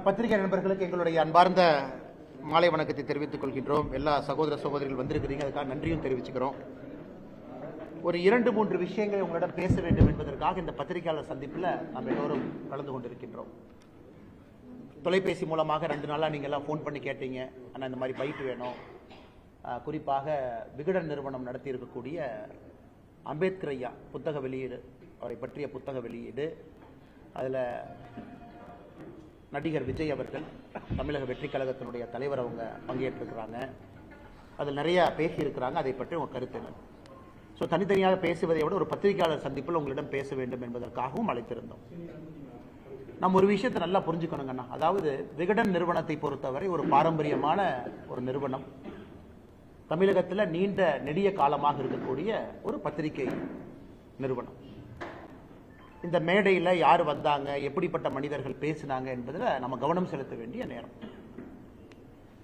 பத்திரிகை நண்பர்களுக்கு எங்களுடைய அன்பார்ந்த மாலை வணக்கத்தை தெரிவித்துக் கொள்கின்றோம். எல்லா சகோதர சகோதரிகள் வந்திருக்கிறீங்க, அதுக்காக நன்றியும் தெரிவிச்சுக்கிறோம். ஒரு 2-3 விஷயங்களை உங்களிடம் பேச வேண்டும் என்பதற்காக இந்த பத்திரிகையாளர் சந்திப்பில் நாம் எல்லோரும் கலந்து கொண்டிருக்கின்றோம். தொலைபேசி மூலமாக 2 நாளாக நீங்கள் எல்லாம் ஃபோன் பண்ணி கேட்டீங்க, ஆனால் இந்த மாதிரி பைட் வேணும். குறிப்பாக விகடன் நிறுவனம் நடத்தி இருக்கக்கூடிய அம்பேத்கர் ஐயா புத்தக வெளியீடு, அவரை பற்றிய புத்தக வெளியீடு, அதில் நடிகர் விஜய் அவர்கள், தமிழக வெற்றி கழகத்தினுடைய தலைவர், அவங்க பங்கேற்றிருக்கிறாங்க. அதில் நிறைய பேசியிருக்கிறாங்க. அதை பற்றி உங்கள் கருத்து என்ன? ஸோ தனித்தனியாக பேசுவதை விட ஒரு பத்திரிகையாளர் சந்திப்பில் உங்களிடம் பேச வேண்டும் என்பதற்காகவும் அழைத்திருந்தோம். நம்ம ஒரு விஷயத்தை நல்லா புரிஞ்சுக்கணுங்கண்ணா. அதாவது விகடன் நிறுவனத்தை பொறுத்தவரை ஒரு பாரம்பரியமான ஒரு நிறுவனம், தமிழகத்தில் நீண்ட நெடிய காலமாக இருக்கக்கூடிய ஒரு பத்திரிகை நிறுவனம். இந்த மேடையில் யார் வந்தாங்க, எப்படிப்பட்ட மனிதர்கள் பேசினாங்க என்பதில் நம்ம கவனம் செலுத்த வேண்டிய நேரம்.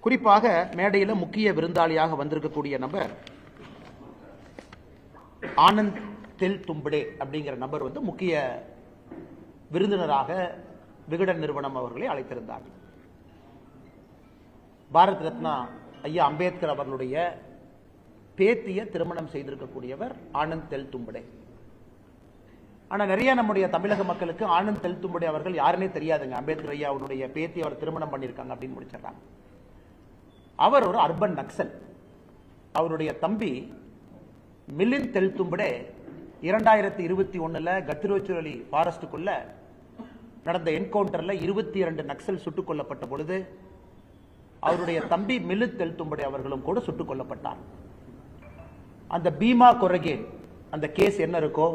குறிப்பாக மேடையில் முக்கிய விருந்தாளியாக வந்திருக்கக்கூடிய நபர் ஆனந்த் தெல்தும்படே அப்படிங்கிற நபர் முக்கிய விருந்தினராக விகடன் நிறுவனம் அவர்களை அழைத்திருந்தார். பாரத் ரத்னா ஐயா அம்பேத்கர் அவர்களுடைய பேத்திய திருமணம் செய்திருக்கக்கூடியவர் ஆனந்த் தெல்தும்படே. ஆனால் நிறைய நம்முடைய தமிழக மக்களுக்கு ஆனந்த் தெல்தும்படே அவர்கள் யாருன்னே தெரியாதுங்க. அம்பேத்கர் ஐயா அவருடைய பேத்தி அவர் திருமணம் பண்ணியிருக்காங்க அப்படின்னு முடிச்சிடறாங்க. அவர் ஒரு அர்பன் நக்சல். அவருடைய தம்பி மிலிந்த் தெல்தும்படே 2021 கத்திரோச்சுரலி ஃபாரஸ்டுக்குள்ள நடந்த என்கவுண்டர்ல 22 நக்சல் சுட்டுக் கொல்லப்பட்ட பொழுது அவருடைய தம்பி மிலிந்த் தெல்தும்படே அவர்களும் கூட சுட்டுக் கொல்லப்பட்டார். அந்த பீமா கொரகேன் அந்த கேஸ் என்ன இருக்கோ,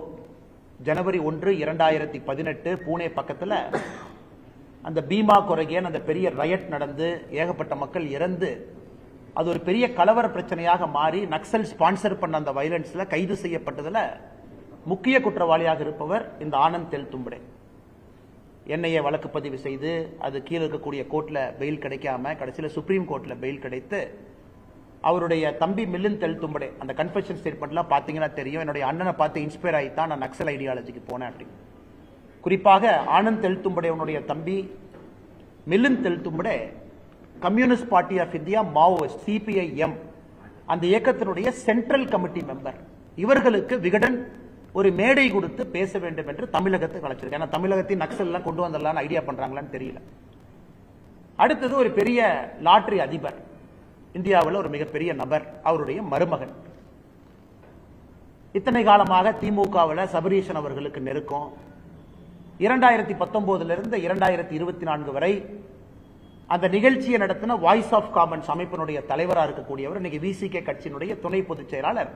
ஜனவரி 1, 2018 பூனே பக்கத்தில் அந்த பீமா கொரகேன் அந்த பெரிய ரயட் நடந்து ஏகப்பட்ட மக்கள் இறந்து அது ஒரு பெரிய கலவர பிரச்சனையாக மாறி நக்சல் ஸ்பான்சர் பண்ண அந்த வயலன்ஸ்ல கைது செய்யப்பட்டதில் முக்கிய குற்றவாளியாக இருப்பவர் இந்த ஆனந்த் தெல்தும்படே. என்ஐஏ வழக்கு பதிவு செய்து அது கீழே இருக்கக்கூடிய கோர்ட்ல பெயில் கிடைக்காம கடைசியில் சுப்ரீம் கோர்ட்ல பெயில் கிடைத்து அவருடைய தம்பி மிலிந்த் தெல்தும்படே அந்த கன்ஃபெஷன் ஸ்டேட்மெண்ட்லாம் பார்த்தீங்கன்னா தெரியும், என்னுடைய அண்ணனை பார்த்து இன்ஸ்பயர் ஆகி தான் நான் நக்சல் ஐடியாலஜிக்கு போனேன் அப்படி. குறிப்பாக ஆனந்த் தெல்தும்படே அவனுடைய தம்பி Milind Teltumbde communist party of India Maoist CPIM அந்த இயக்கத்தினுடைய சென்ட்ரல் கமிட்டி மெம்பர். இவர்களுக்கு விகடன் ஒரு மேடை கொடுத்து பேச வேண்டும் என்று தமிழகத்தை அழைச்சிருக்கேன். ஏன்னா தமிழகத்தின் நக்சல் எல்லாம் கொண்டு வந்துடலான்னு ஐடியா பண்றாங்களான்னு தெரியல. அடுத்தது ஒரு பெரிய லாட்டரி அதிபர், இந்தியாவில் ஒரு மிகப்பெரிய நபர், அவருடைய மருமகன். இத்தனை காலமாக திமுகவில் சபரீஷன் அவர்களுக்கு நெருக்கம். 2019 2024 வரை அந்த நிகழ்ச்சியை நடத்தின வாய்ஸ் ஆஃப் காமன்ஸ் அமைப்பினுடைய தலைவராக இருக்கக்கூடியவர், இன்னைக்கு VCK கட்சியினுடைய துணை பொதுச் செயலாளர்.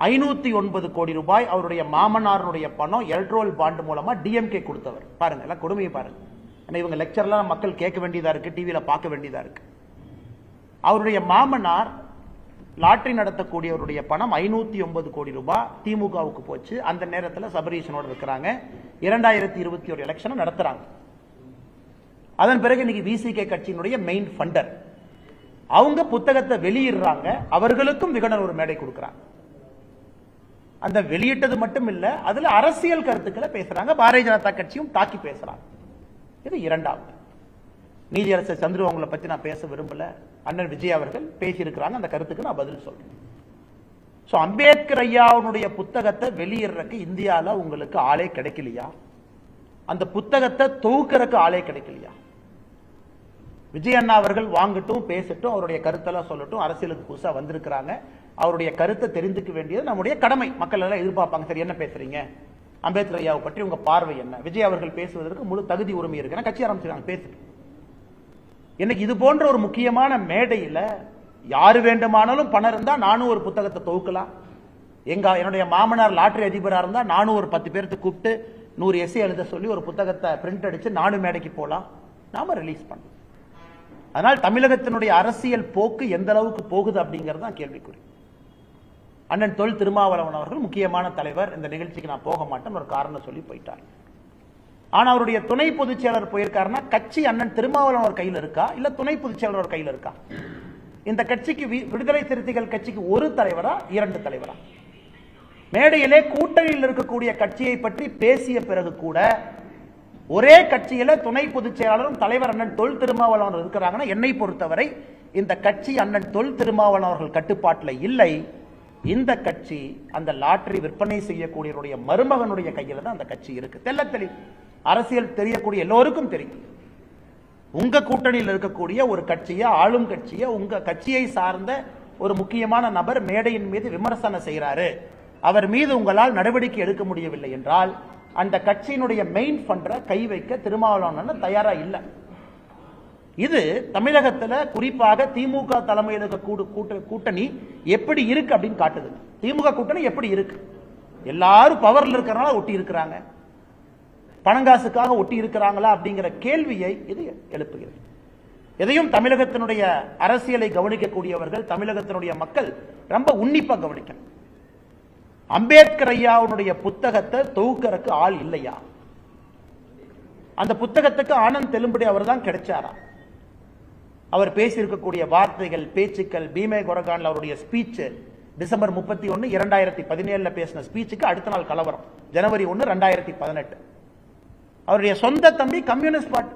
509 கோடி ரூபாய் அவருடைய மாமனாருடைய பணம் எலக்ட்ரோல் பாண்ட் மூலமா DMK கொடுத்தவர். பாருங்க, எல்லாம் கொடுமையை பாருங்க. ஏன்னா இவங்க லெக்சர்லாம் மக்கள் கேட்க வேண்டியதா இருக்கு, டிவியில பார்க்க வேண்டியதா இருக்கு. அவருடைய மாமனார் லாட்டரி நடத்தக்கூடியவருடைய பணம் 509 கோடி ரூபாய் திமுகவுக்கு போச்சு. அந்த நேரத்தில் சபரீஷனோடு இருக்கிறாங்க. 2021 எலெக்ஷனை நடத்துறாங்க. அதன் பிறகு இன்னைக்கு VCK கட்சியினுடைய மெயின் ஃபண்டர் அவங்க புத்தகத்தை வெளியிடுறாங்க. அவர்களுக்கும் விகடன் ஒரு மேடை கொடுக்கிறாங்க. அந்த வெளியிட்டது மட்டும் இல்ல, அதுல அரசியல் கருத்துக்களை பேசுறாங்க. பாரதிய ஜனதா கட்சியும் தாக்கி பேசுறாங்க. இது இரண்டாவது. நீதியரசர் சந்துரு அவங்களை பத்தி நான் பேச விரும்பல. அண்ணன் விஜய் அவர்கள் பேசியிருக்கிறாங்க, அந்த கருத்துக்கு நான் பதில் சொல்றேன். சோ அம்பேத்கர் ஐயாவுடைய புத்தகத்தை வெளியிடுறதுக்கு இந்தியாவில் உங்களுக்கு ஆளே கிடைக்கலையா? அந்த புத்தகத்தை தொகுக்கிறதுக்கு ஆளே கிடைக்கலையா? விஜய் அண்ணா அவர்கள் வாங்கட்டும், பேசட்டும், அவருடைய கருத்தெல்லாம் சொல்லட்டும். அரசியலுக்கு புதுசா வந்திருக்கிறாங்க, அவருடைய கருத்தை தெரிந்துக்க வேண்டியது நம்முடைய கடமை. மக்கள் எல்லாம் எதிர்பார்ப்பாங்க, சரி என்ன பேசுறீங்க, அம்பேத்கர் ஐயாவை பற்றி உங்க பார்வை என்ன? விஜய் அவர்கள் பேசுவதற்கு முழு தகுதி உரிமை இருக்கு, கட்சி ஆரம்பிச்சிருக்காங்க, பேசுட்டு. எனக்கு இது போன்ற ஒரு முக்கியமான மேடையில் யாரு வேண்டுமானாலும் பணம் இருந்தா நானும் ஒரு புத்தகத்தை தொகுக்கலாம். என்னுடைய மாமனார் லாட்டரி அதிபராக இருந்தா நானும் ஒரு 10 பேருக்கு கூப்பிட்டு 100 எஸ்ஏ எழுத சொல்லி ஒரு புத்தகத்தை பிரிண்ட் அடிச்சு நானும் மேடைக்கு போலாம், நாம ரிலீஸ் பண்ணலாம். அதனால் தமிழகத்தினுடைய அரசியல் போக்கு எந்த அளவுக்கு போகுது அப்படிங்கிறது தான் கேள்விக்குறி. அண்ணன் தொல் திருமாவளவன் அவர்கள் முக்கியமான தலைவர், இந்த நிகழ்ச்சிக்கு நான் போக மாட்டேன் ஒரு காரணம் சொல்லி போயிட்டார். ஆனா அவருடைய துணை பொதுச் செயலர் போயிருக்காருன்னா கட்சி அண்ணன் திருமாவளவன் ஒரு கையில் இருக்கா, இல்ல துணை பொதுச் செயலர் ஒரு கையில் இருக்கா? இந்த கட்சிக்கு விடுதலை சிறுத்தைகள் கட்சிக்கு ஒரு தலைவரா 2 தலைவரா? மேடையிலே கூட்டணியில் இருக்கக்கூடிய கட்சியை பற்றி பேசிய பிறகு கூட ஒரே கட்சியில துணை பொதுச் செயலாளரும் தலைவர் அண்ணன் தொல் திருமாவளவன் இருக்கிறாங்கன்னா என்னை பொறுத்தவரை இந்த கட்சி அண்ணன் தொல் திருமாவளவன் அவர்கள் கட்டுப்பாட்டில் இல்லை. இந்த கட்சி அந்த லாட்டரி விற்பனை செய்யக்கூடியவருடைய மருமகனுடைய கையில தான் அந்த கட்சி இருக்கு. தெல்ல தெளிவு அரசியல் தெரியக்கூடிய எல்லோருக்கும் தெரியும். உங்க கூட்டணியில் இருக்கக்கூடிய ஒரு கட்சியை, ஆளும் கட்சியை, உங்க கட்சியை சார்ந்த ஒரு முக்கியமான நபர் மேடையின் மீது விமர்சனம் செய்கிறாரு, அவர் மீது உங்களால் நடவடிக்கை எடுக்க முடியவில்லை என்றால் அந்த கட்சியினுடைய மெயின் ஃபண்டரை கை வைக்க திருமாவளவன் தயாரா இல்லை. இது தமிழகத்தில் குறிப்பாக திமுக தலைமையில் இருக்க கூட்டணி எப்படி இருக்கு அப்படின்னு காட்டுது. திமுக கூட்டணி எப்படி இருக்கு? எல்லாரும் பவர்ல இருக்கிறனால ஒட்டி இருக்கிறாங்க, பணங்காசுக்காக ஒட்டி இருக்கிறாங்களா அப்படிங்கிற கேள்வியை இது எழுப்புகிறது. எதையும் தமிழகத்தினுடைய அரசியலை கவனிக்கக்கூடியவர்கள், தமிழகத்தினுடைய மக்கள் ரொம்ப உன்னிப்பா கவனிக்கணும். அம்பேத்கர் ஐயாவுடைய புத்தகத்தை தொகுக்கறக்கு ஆள் இல்லையா? அந்த புத்தகத்துக்கு ஆனந்த் தெலும்படி அவர் தான் கிடைச்சாரா? அவர் பேசியிருக்கக்கூடிய வார்த்தைகள், பேச்சுக்கள், பீமே கொரகான்ல அவருடைய ஸ்பீச் டிசம்பர் 31, 2017 பேசின ஸ்பீச்சுக்கு அடுத்த நாள் கலவரம், ஜனவரி 1, 2018. அவருடைய சொந்த தம்பி communist party,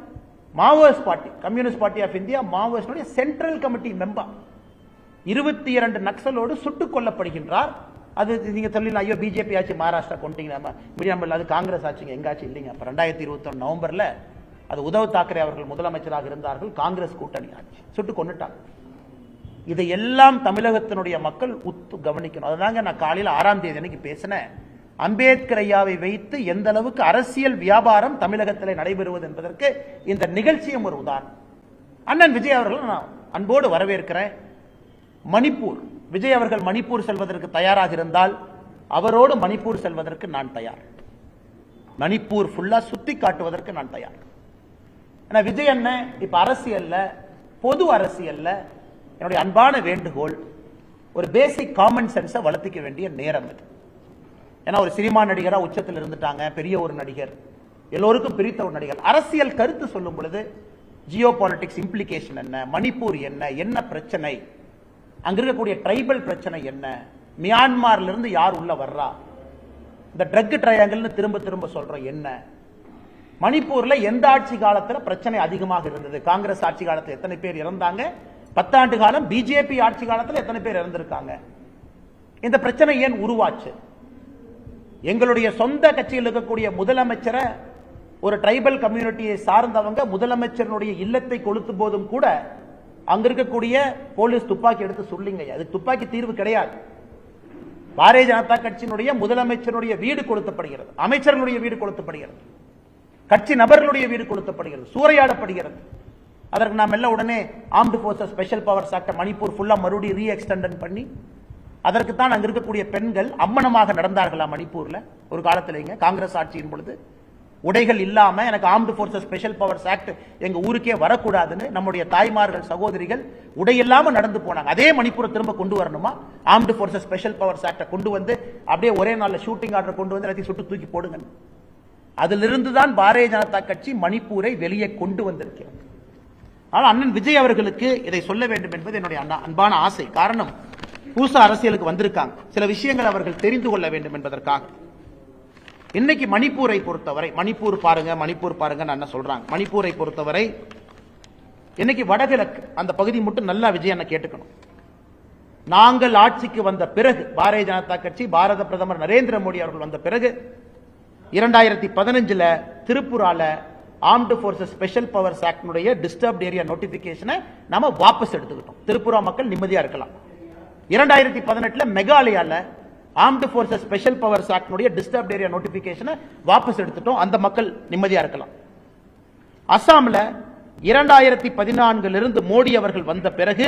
Maoist party, communist party of India Maoist central committee member 22 நக்சலோடு சுட்டுக் கொல்லப்படுகின்றார். அது நீங்க சொல்லலாம், ஐயோ பிஜேபி ஆட்சி மகாராஷ்டிரா கொண்டீங்க, அது காங்கிரஸ் ஆட்சிங்க, எங்க ஆட்சி இல்லைங்க. அப்ப 2021 நவம்பர்ல அது உத்தவ் தாக்கரே அவர்கள் முதலமைச்சராக இருந்தார்கள், காங்கிரஸ் கூட்டணி ஆட்சி, சுட்டு கொண்டுட்டாங்க. இதையெல்லாம் தமிழகத்தினுடைய மக்கள் உத்து கவனிக்கணும். அதுதாங்க நான் காலையில் 6ஆம் தேதி அன்னைக்கு பேசினேன். அம்பேத்கர் ஐயாவை வைத்து எந்த அளவுக்கு அரசியல் வியாபாரம் தமிழகத்தில் நடைபெறுவது என்பதற்கு இந்த நிகழ்ச்சியும் ஒரு உதாரணம். அண்ணன் விஜய் அவர்கள் நான் அன்போடு வரவேற்கிறேன். மணிப்பூர், விஜய் அவர்கள் மணிப்பூர் செல்வதற்கு தயாராக இருந்தால் அவரோடு மணிப்பூர் செல்வதற்கு நான் தயார். மணிப்பூர் ஃபுல்லா சுத்தி காட்டுவதற்கு நான் தயார். விஜய் அண்ணன் இப்ப அரசியல்ல, பொது அரசியல்ல என்னுடைய அன்பான வேண்டுகோள், ஒரு பேசிக் காமன் சென்ஸை வளர்த்திக்க வேண்டிய நேரம் இது. ஏன்னா ஒரு சினிமா நடிகரா உச்சத்தில் இருந்துட்டாங்க, பெரிய ஒரு நடிகர், எல்லோருக்கும் பிரித்த ஒரு நடிகர். அரசியல் கருத்து சொல்லும் பொழுது ஜியோ பாலிடிக்ஸ் இம்ப்ளிகேஷன் என்ன, மணிப்பூர் என்ன, என்ன பிரச்சனை, அங்க இருக்கக்கூடிய ட்ரைபல் பிரச்சனை என்ன, மியான்மர்ல இருந்து யார் உள்ள வர்றா, இந்த ட்ரக் ட்ரையாங்கிள்னு திரும்ப திரும்ப சொல்றோம் என்ன, மணிப்பூர்ல எந்த ஆட்சி காலத்தில் பிரச்சனை அதிகமாக இருந்தது, காங்கிரஸ் ஆட்சி காலத்தில் எத்தனை பேர் இறந்தாங்க, 10 ஆண்டு காலம் பிஜேபி ஆட்சி காலத்தில் எத்தனை பேர் இறந்திருக்காங்க, இந்த பிரச்சனை ஏன் உருவாச்சு, எங்களுடைய சொந்த கட்சியில் இருக்கக்கூடிய முதலமைச்சரை ஒரு ட்ரைபல் கம்யூனிட்டியை சார்ந்தவங்க முதலமைச்சருடைய இல்லத்தை கொளுத்து போதும் கூட அங்க இருக்கக்கூடிய போலீஸ் துப்பாக்கி எடுத்து சொல்லிங்க, அதுக்கு துப்பாக்கி தீர்வு கிடையாது. பாரதிய ஜனதா கட்சியினுடைய முதலமைச்சருடைய வீடு கொளுத்தப்படுகிறது, அமைச்சர்களுடைய வீடு கொளுத்தப்படுகிறது, கட்சி நபர்களுடைய வீடு கொளுத்தப்படுகிறது, சூறையாடப்படுகிறது. அதற்கு நாம் எல்லாம் உடனே armed forces special powers act Manipur ஃபுல்லா மறுபடியும் ரீஎக்ஸ்டெண்ட் பண்ணி, அதற்கு தான் அங்க இருக்கக்கூடிய பெண்கள் அம்மனமாக நடந்தார்களா மணிப்பூர்ல ஒரு காலத்திலேங்க காங்கிரஸ் ஆட்சியின் பொழுது. உடைகள் இல்லாம எனக்கு armed forces special powers act எங்க ஊருக்கே வரக்கூடாதுன்னு நம்முடைய தாய்மார்கள், சகோதரிகள் உடை இல்லாம நடந்து போனாங்க. அதே மணிப்பூரை திரும்ப கொண்டு வரணுமா? Armed forces special powers act கொண்டு வந்து அப்படியே ஒரே நாள்ல ஷூட்டிங் ஆர்டர் கொண்டு வந்து எல்லாத்தையும் சுட்டு தூக்கி போடுங்க. அதிலிருந்து தான் பாரதிய ஜனதா கட்சி மணிப்பூரை வெளியே கொண்டு வந்திருக்கிறது. ஆனால் அண்ணன் விஜய் அவர்களுக்கு இதை சொல்ல வேண்டும் என்பது என்னுடைய அன்பான ஆசை. காரணம், புதுசா அரசியலுக்கு வந்திருக்காங்க, சில விஷயங்கள் அவர்கள் தெரிந்து கொள்ள வேண்டும் என்பதற்காக. இன்னைக்கு மணிப்பூரை பொறுத்தவரை, மணிப்பூர் பாருங்க நான் சொல்றாங்க, மணிப்பூரை பொறுத்தவரை இன்னைக்கு வடகிழக்கு அந்த பகுதி மட்டும் நல்லா விஜய் அண்ணன் கேட்டுக்கணும். நாங்கள் ஆட்சிக்கு வந்த பிறகு, பாரதிய ஜனதா கட்சி, பாரத பிரதமர் நரேந்திர மோடி அவர்கள் வந்த பிறகு 2015 திருப்புரால armed forces special powers act disturbed area நோட்டிபிகேஷனை நாம வாபஸ் எடுத்துக்கிட்டோம். திருப்புரா மக்கள் நிம்மதியா இருக்கலாம். 2018 மெகாலயால armed forces special powers act disturbed area நோட்டிபிகேஷனை வாபஸ் எடுத்துட்டோம், அந்த மக்கள் நிம்மதியா இருக்கலாம். அசாம்ல 2014 இருந்து மோடி அவர்கள் வந்த பிறகு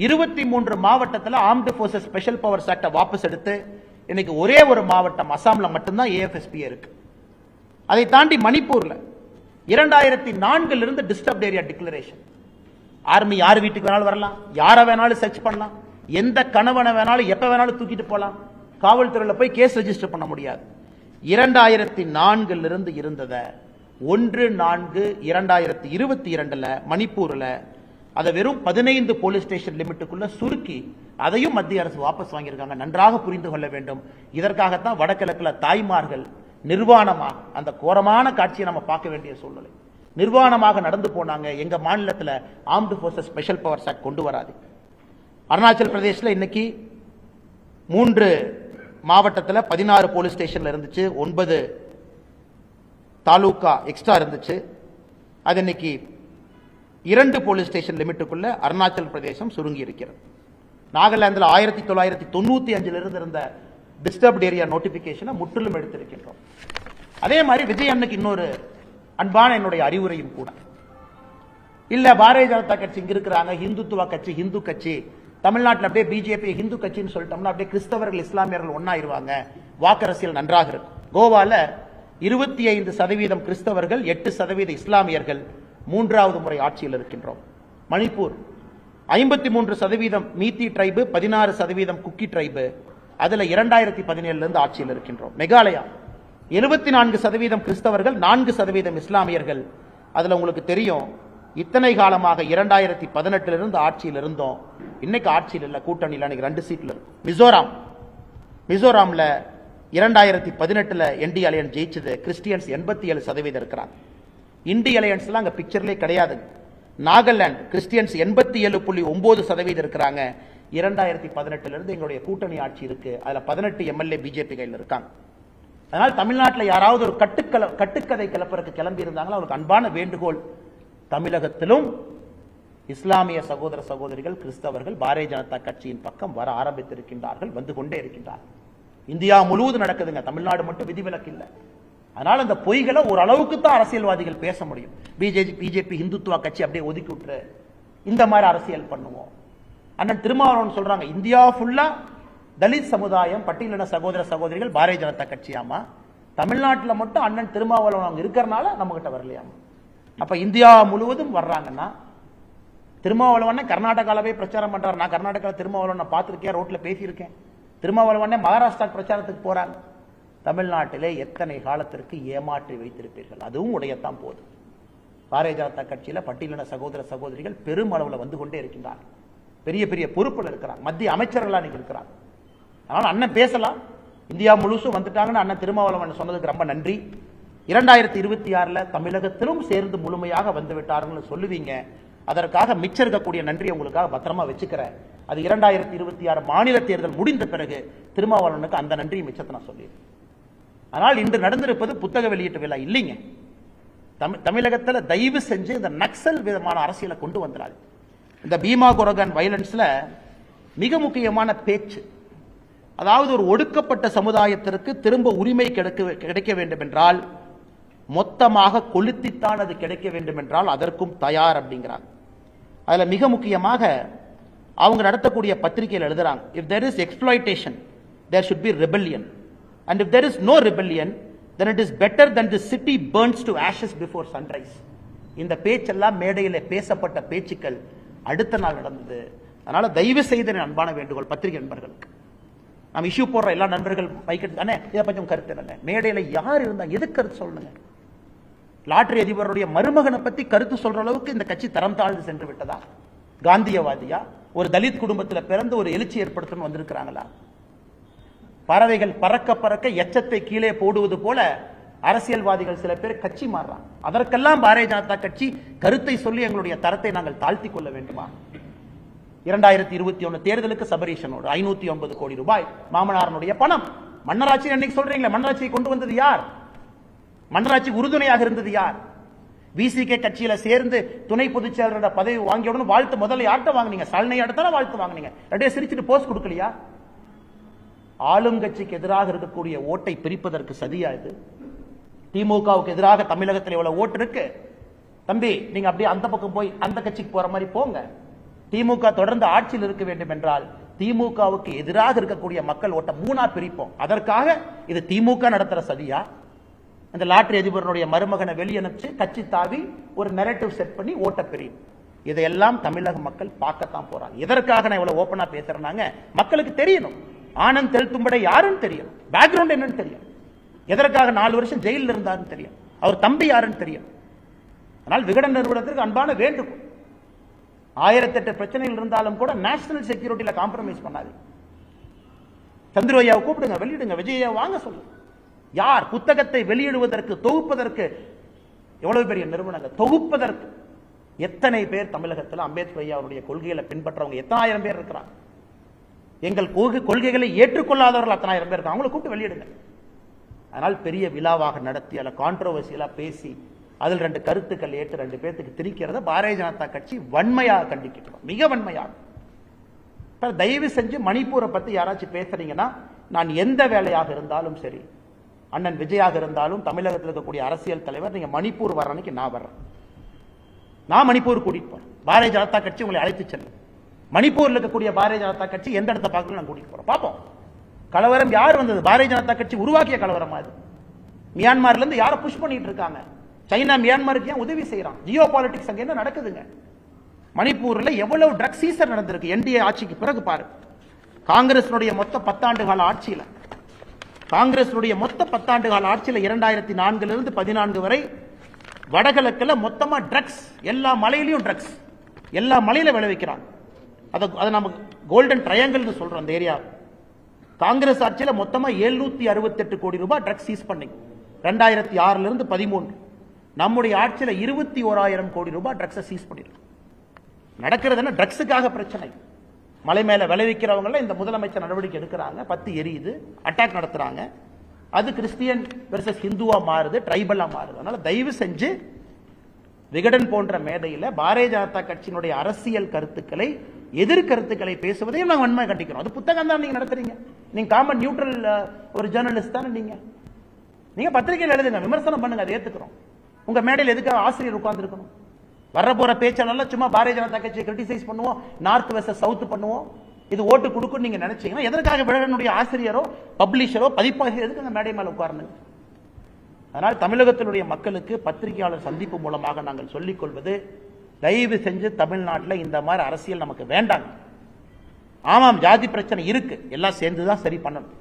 23 மாவட்டத்தில் armed forces special powers act வாபஸ் எடுத்து இன்னைக்கு ஒரே ஒரு மாவட்டம் அசாம்ல மட்டும்தான் ஏஎஃப்எஸ்பி இருக்கு. அதை தாண்டி மணிப்பூர்ல 2004 இருந்து டிஸ்டர்ப்ட் ஏரியா டிக்ளரேஷன். ஆர்மி யார் வீட்டுக்கு வேணாலும் வரலாம், யாரை வேணாலும் சர்ச் பண்ணலாம், எந்த கணவனை வேணாலும் எப்ப வேணாலும் தூக்கிட்டு போலாம், காவல்துறையில் போய் கேஸ் ரெஜிஸ்டர் பண்ண முடியாது. 2004 இருந்து இருந்தத 1/4/2022 மணிப்பூர்ல அதை வெறும் 15 போலீஸ் ஸ்டேஷன் லிமிட்டுக்குள்ள சுருக்கி அதையும் மத்திய அரசு வாபஸ் வாங்கியிருக்காங்க. நன்றாக புரிந்து கொள்ள வேண்டும். இதற்காகத்தான் வடகிழக்குல தாய்மார்கள் நிர்வாணமாக அந்த கோரமான காட்சியை நம்ம பார்க்க வேண்டிய சூழ்நிலை. நிர்வாணமாக நடந்து போனாங்க. எங்க மாநிலத்தில் armed forces special powers act கொண்டு வராது. அருணாச்சல் பிரதேசில் இன்னைக்கு 3 மாவட்டத்தில் 16 போலீஸ் ஸ்டேஷன்ல இருந்துச்சு, 9 தாலுகா எக்ஸ்ட்ரா இருந்துச்சு. அது இன்னைக்கு 2 போலீஸ் ஸ்டேஷன் லிமிட்டுக்குள்ள அருணாச்சல் பிரதேசம் சுருங்கி இருக்கிறது. நாகாலாந்தில் 1995 இருந்து இருந்த டிஸ்டர்ப்ட் ஏரியா நோட்டிபிகேஷனை முற்றிலும் எடுத்திருக்கின்றோம். அதே மாதிரி விஜய் அண்ணனுக்கு இன்னொரு அன்பான என்னுடைய அறிவுரையும் கூட. இல்ல பாரதிய ஜனதா கட்சி இங்க இருக்கிறாங்க, இந்துத்துவ கட்சி, இந்து கட்சி, தமிழ்நாட்டில் அப்படியே பிஜேபி இந்து கட்சின்னு சொல்லிட்டோம்னா அப்படியே கிறிஸ்தவர்கள் இஸ்லாமியர்கள் ஒன்னாயிருவாங்க, வாக்கரசியல் நன்றாக இருக்கும். கோவால 25% கிறிஸ்தவர்கள், 8% இஸ்லாமியர்கள் 3வது முறை ஆட்சியில் இருக்கின்றோம். மணிப்பூர் 53% மீத்தி டிரைபு, 16% குக்கி டிரைபு, அதுல 2017 இருந்து ஆட்சியில் இருக்கின்றோம். மேகாலயா 74% கிறிஸ்தவர்கள், 4% இஸ்லாமியர்கள். அதுல உங்களுக்கு தெரியும், இத்தனை காலமாக 2018 இருந்து ஆட்சியில் இருந்தோம். இன்னைக்கு ஆட்சியில் இல்ல, கூட்டணியில் அன்னைக்கு 2 சீட்ல இருக்கு. மிசோராம்ல 2018 என்டி அலையன்ஸ் ஜெயிச்சது. கிறிஸ்டியன்ஸ் 87% இருக்கிறாங்க. இண்டி அலையன்ஸ்லாம் அங்க பிக்சர்லே கிடையாது. நாகாலாந்து கிறிஸ்டியன்ஸ் 87.9% இருக்கிறாங்க. 2018 இருந்து எங்களுடைய கூட்டணி ஆட்சி இருக்கு. அதுல 18 எம்எல்ஏ பிஜேபி கையில் இருக்காங்க. அதனால் தமிழ்நாட்டில் யாராவது ஒரு கட்டுக்கதை கிளப்பறதுக்கு கிளம்பி இருந்தாங்களோ அவருக்கு அன்பான வேண்டுகோள், தமிழகத்திலும் இஸ்லாமிய சகோதர சகோதரிகள், கிறிஸ்தவர்கள் பாரதிய ஜனதா கட்சியின் பக்கம் வர ஆரம்பித்திருக்கின்றார்கள், வந்து கொண்டே இருக்கின்றார்கள். இந்தியா முழுவதும் நடக்குதுங்க, தமிழ்நாடு மட்டும் விதிவிலக்கு இல்லை. அதனால அந்த பொய்களை ஓரளவுக்கு தான் அரசியல்வாதிகள் பேச முடியும். பிஜேபி இந்துத்துவ கட்சி அப்படியே ஒதுக்கி விட்டுரு, இந்த மாதிரி அரசியல் பண்ணுவோம். அண்ணன் திருமாவளவன் சொல்றாங்க, இந்தியா ஃபுல்லா தலித் சமுதாயம், பட்டியலின சகோதர சகோதரிகள் பாரதிய ஜனதா கட்சியாமா, தமிழ்நாட்டில் மட்டும் அண்ணன் திருமாவளவன் அவங்க இருக்கிறனால நம்ம கிட்ட வரலையாமா. அப்ப இந்தியா முழுவதும் வர்றாங்கன்னா திருமாவளவன் கர்நாடகாவே பிரச்சாரம் பண்றாரு. நான் கர்நாடகாவில் திருமாவளவன் பார்த்திருக்கேன், ரோட்ல பேசியிருக்கேன். திருமாவளவன் மகாராஷ்டிரா பிரச்சாரத்துக்கு போறாங்க. தமிழ்நாட்டிலே எத்தனை காலத்திற்கு ஏமாற்றி வைத்திருப்பீர்கள்? அதுவும் உடையத்தான் போது. பாரதிய ஜனதா கட்சியில பட்டியலின சகோதர சகோதரிகள் பெருமளவில் வந்து கொண்டே இருக்கின்றார்கள். பெரிய பெரிய பொறுப்புகள் இருக்கிறாங்க, மத்திய அமைச்சர்களா நீங்க இருக்கிறாங்க. அதனால அண்ணன் பேசலாம். இந்தியா முழுசும் வந்துட்டாங்கன்னு அண்ணன் திருமாவளவன் சொன்னதுக்கு ரொம்ப நன்றி. 2026 தமிழகத்திலும் சேர்ந்து முழுமையாக வந்து விட்டார்கள் சொல்லுவீங்க. அதற்காக மிச்சம் இருக்கக்கூடிய நன்றி உங்களுக்காக பத்திரமா வச்சுக்கிறேன். அது 2026 மாநில தேர்தல் முடிந்த பிறகு திருமாவளவனுக்கு அந்த நன்றி மிச்சத்தை நான் சொல்லிடுறேன். ஆனால் இன்று நடந்திருப்பது புத்தக வெளியீட்டு விழா இல்லைங்க. தமிழகத்தில் தயவு செஞ்சு இந்த நக்சல் விதமான அரசியலை கொண்டு வந்துடாது. இந்த பீமா கொரகன் வயலன்ஸ்ல மிக முக்கியமான பேச்சு, அதாவது ஒரு ஒடுக்கப்பட்ட சமுதாயத்திற்கு திரும்ப உரிமை கிடைக்க வேண்டும் என்றால் மொத்தமாக கொளுத்தித்தான் அது கிடைக்க வேண்டும் என்றால் அதற்கும் தயார் அப்படிங்கிறாங்க. அதுல மிக முக்கியமாக அவங்க நடத்தக்கூடிய பத்திரிகையில் எழுதுறாங்க, if there is exploitation there should be rebellion, and if there is no rebellion then it is better than the city burns to ashes before sunrise. இந்த பேச்செல்லாம் மேடையில் பேசப்பட்ட பேச்சுக்கள் அடுத்த நாள் நடந்தது. அதனால தயவு செய்து அன்பான வேண்டுகோள் பத்திரிகை நண்பர்களுக்கு, நாம் இஷ்யூ போடுற எல்லா நண்பர்கள் மைக்கெட்டு தானே, இதை பற்றி கருத்து இல்லை. மேடையில் யார் இருந்தா எது கருத்து சொல்லுங்க. லாட்டரி அதிபருடைய மருமகனை பத்தி கருத்து சொல்ற அளவுக்கு இந்த கட்சி தரம் தாழ்ந்து சென்று விட்டதா? காந்தியவாதியா? ஒரு தலித் குடும்பத்தில் பிறந்து ஒரு எழுச்சி ஏற்படுத்தணும் வந்திருக்கிறாங்களா? பறவைகள் பறக்க பறக்க எச்சத்தை கீழே போடுவது போல அரசியல்வாதிகள் சில பேர் கட்சி மாறுறாங்க. அதற்கெல்லாம் பாரதிய ஜனதா கட்சி கருத்தை சொல்லி எங்களுடைய தரத்தை நாங்கள் தாழ்த்தி கொள்ள வேண்டுமா? 2021 தேர்தலுக்கு சபரீஷனோடு 509 கோடி ரூபாய் மாமனாரனுடைய பணம். மன்னராட்சி அன்னைக்கு சொல்றீங்களே, மன்னராட்சியை கொண்டு வந்தது யார்? மன்னராட்சி உறுதுணையாக இருந்தது யார்? விசிகே கட்சியில சேர்ந்து துணை பொதுச் செயலரோட பதவி வாங்கியவுடன் வாழ்த்து முதல்ல யார்கிட்ட வாங்கினீங்க? ஸ்டாலினை அடுத்தான வாழ்த்து வாங்கினீங்க. ரெண்டே சிரிச்சுட்டு போஸ்ட் கொடுக்கலையா? ஆளும் கட்சிக்கு எதிராக இருக்கக்கூடிய ஓட்டை பிரிப்பதற்கு சதியா இது? திமுகவுக்கு எதிராக தமிழகத்தில் எவ்வளவு ஓட்டு இருக்கு தம்பி, நீங்க அப்படியே அந்த பக்கம் போய் அந்த கட்சிக்கு போற மாதிரி போங்க. திமுக தொடர்ந்து ஆட்சியில் இருக்க வேண்டும் என்றால் திமுகவுக்கு எதிராக இருக்கக்கூடிய மக்கள் ஓட்ட 3ஆ பிரிப்போம். அதற்காக இது திமுக நடத்துற சதியா? இந்த லாட்டரி அதிபருடைய மருமகனை வெளியனுப்பிச்சு கட்சி தாவி ஒரு நெரேட்டிவ் செட் பண்ணி ஓட்ட பிரியும். இதையெல்லாம் தமிழக மக்கள் பார்க்கத்தான் போறாங்க. எதற்காக நான் இவ்வளவு ஓப்பனா பேசுறேன்னாங்க, மக்களுக்கு தெரியணும் ஆனந்த் தெல்தும்படை யாருன்னு தெரியும், பேக்ரவுண்ட் என்னன்னு தெரியும், எதற்காக 4 வருஷம் ஜெயிலில் இருந்தாருன்னு தெரியும், அவர் தம்பி யாருன்னு தெரியும். ஆனால் விகடன் நிறுவனத்திற்கு அன்பான வேண்டுகோள், 1008 பிரச்சனைகள் இருந்தாலும் கூட நேஷனல் செக்யூரிட்டியில காம்ப்ரமைஸ் பண்ணாது. சந்திரோயாவை கூப்பிடுங்க, வெளியிடுங்க, விஜயா வாங்க சொல்லுங்க. யார் புத்தகத்தை வெளியிடுவதற்கு, தொகுப்பதற்கு எவ்வளவு பெரிய நிறுவனங்கள், தொகுப்பதற்கு எத்தனை பேர் தமிழகத்தில் அம்பேத்கர் ஐயா அவருடைய கொள்கைகளை பின்பற்றவங்க எத்தனை ஆயிரம் பேர் இருக்கிறாங்க. எங்கள் கொள்கைகளை ஏற்றுக்கொள்ளாதவர்கள் அத்தனை ஆயிரம் பேர் இருக்காங்க. அவங்களை கூப்பிட்டு வெளியிடுங்க. அதனால் பெரிய விழாவாக நடத்தி அல்ல கான்ட்ரோவர்சியலா பேசி அதில் 2 கருத்துக்கள் ஏற்று 2 பேருக்கு திரிக்கிறத பாரதிய ஜனதா கட்சி வன்மையாக கண்டிக்கிறோம், மிக வன்மையாக. தயவு செஞ்சு மணிப்பூரை பத்தி யாராச்சும் பேசுறீங்கன்னா, நான் எந்த வேலையாக இருந்தாலும் சரி, அண்ணன் விஜயாக இருந்தாலும் தமிழகத்தில் இருக்கக்கூடிய அரசியல் தலைவர், நீங்க மணிப்பூர் வர அன்னைக்கு நான் வர்றேன். நான் மணிப்பூர் கூட்டிட்டு போறேன். பாரதிய ஜனதா கட்சி உங்களை அழைத்து செல்லும். மணிப்பூர்ல இருக்கக்கூடிய பாரதிய ஜனதா கட்சி எந்த இடத்தை பார்க்கணும் நான் கூட்டிட்டு போறோம். பார்ப்போம். கலவரம் யார் வந்தது? பாரதிய ஜனதா கட்சி உருவாக்கிய கலவரம் அது. மியான்மர்ல இருந்து யாரை புஷ் பண்ணிட்டு இருக்காங்க? சைனா மியான்மருக்கு ஏன் உதவி செய்யறான்? ஜியோ பாலிடிக்ஸ் அங்க என்ன நடக்குதுங்க? மணிப்பூர்ல எவ்வளவு ட்ரக் சீசர் நடந்திருக்கு என்டிஏ ஆட்சிக்கு பிறகு பாரு. காங்கிரஸினுடைய மொத்த 10 ஆண்டு கால ஆட்சியில 2004 இருந்து 14 வரை வடகிழக்குல மொத்தமா ட்ரக்ஸ், எல்லா மலையிலையும் ட்ரக்ஸ், எல்லா மலையில விளைவிக்கிறாங்க. அதை நம்ம கோல்டன் ட்ரையாங்கிள் சொல்றோம். அந்த ஏரியா காங்கிரஸ் ஆட்சியில மொத்தமா 768 கோடி ரூபாய் ட்ரக்ஸ் சீஸ் பண்ணி 2006 இருந்து 13. நம்முடைய ஆட்சியில 21,000 கோடி ரூபாய் ட்ரக்ஸை சீஸ் பண்ணிருக்கு. நடக்கிறது என்ன? ட்ரக்ஸுக்காக பிரச்சனை. மலை மேல விளைவிக்கிறவங்கள இந்த முதலமைச்சர் நடவடிக்கை எடுக்கிறாங்க, பத்தி எரியுது, அட்டாக் நடத்துறாங்க. அது கிறிஸ்டியன் வெர்சஸ் ஹிந்துவா மாறுது, ட்ரைபலா மாறுது. அதனால தயவு செஞ்சு விகடன் போன்ற மேடையில் பாரதிய ஜனதா கட்சியினுடைய அரசியல் கருத்துக்களை, எதிர்கருத்துக்களை பேசுவதையும் நாங்கள் வன்மையாக கண்டிக்கிறோம். அது புத்தகம் தான் நீங்க நடத்துறீங்க. நீங்க காமன் நியூட்ரல் ஒரு ஜேர்னலிஸ்ட் தானே நீங்க பத்திரிகையில் எழுதுங்க, விமர்சனம் பண்ணுங்க, அதை ஏத்துக்கிறோம். உங்க மேடையில் எதுக்காக ஆசிரியர் உட்கார்ந்து இருக்கணும்? வர போற பேச்சாளர் சும்மா பாரதிய ஜனதா கட்சியை கிரிட்டிசைஸ் பண்ணுவோம், நார்த் வெஸ்ட் சவுத் பண்ணுவோம், இது ஓட்டு கொடுக்கும் நீங்க நினைச்சீங்கன்னா எதற்காக விகடனுடைய ஆசிரியரோ பப்ளிஷரோ பதிப்பாசிரியர் எதுக்கு மேடை மேல உட்காரணும்? அதனால் தமிழகத்தினுடைய மக்களுக்கு பத்திரிகையாளர் சந்திப்பு மூலமாக நாங்கள் சொல்லிக் கொள்வது, தயவு செஞ்சு தமிழ்நாட்டில் இந்த மாதிரி அரசியல் நமக்கு வேண்டாம். ஆமாம், ஜாதி பிரச்சனை இருக்கு, எல்லாம் சேர்ந்துதான் சரி பண்ணணும்.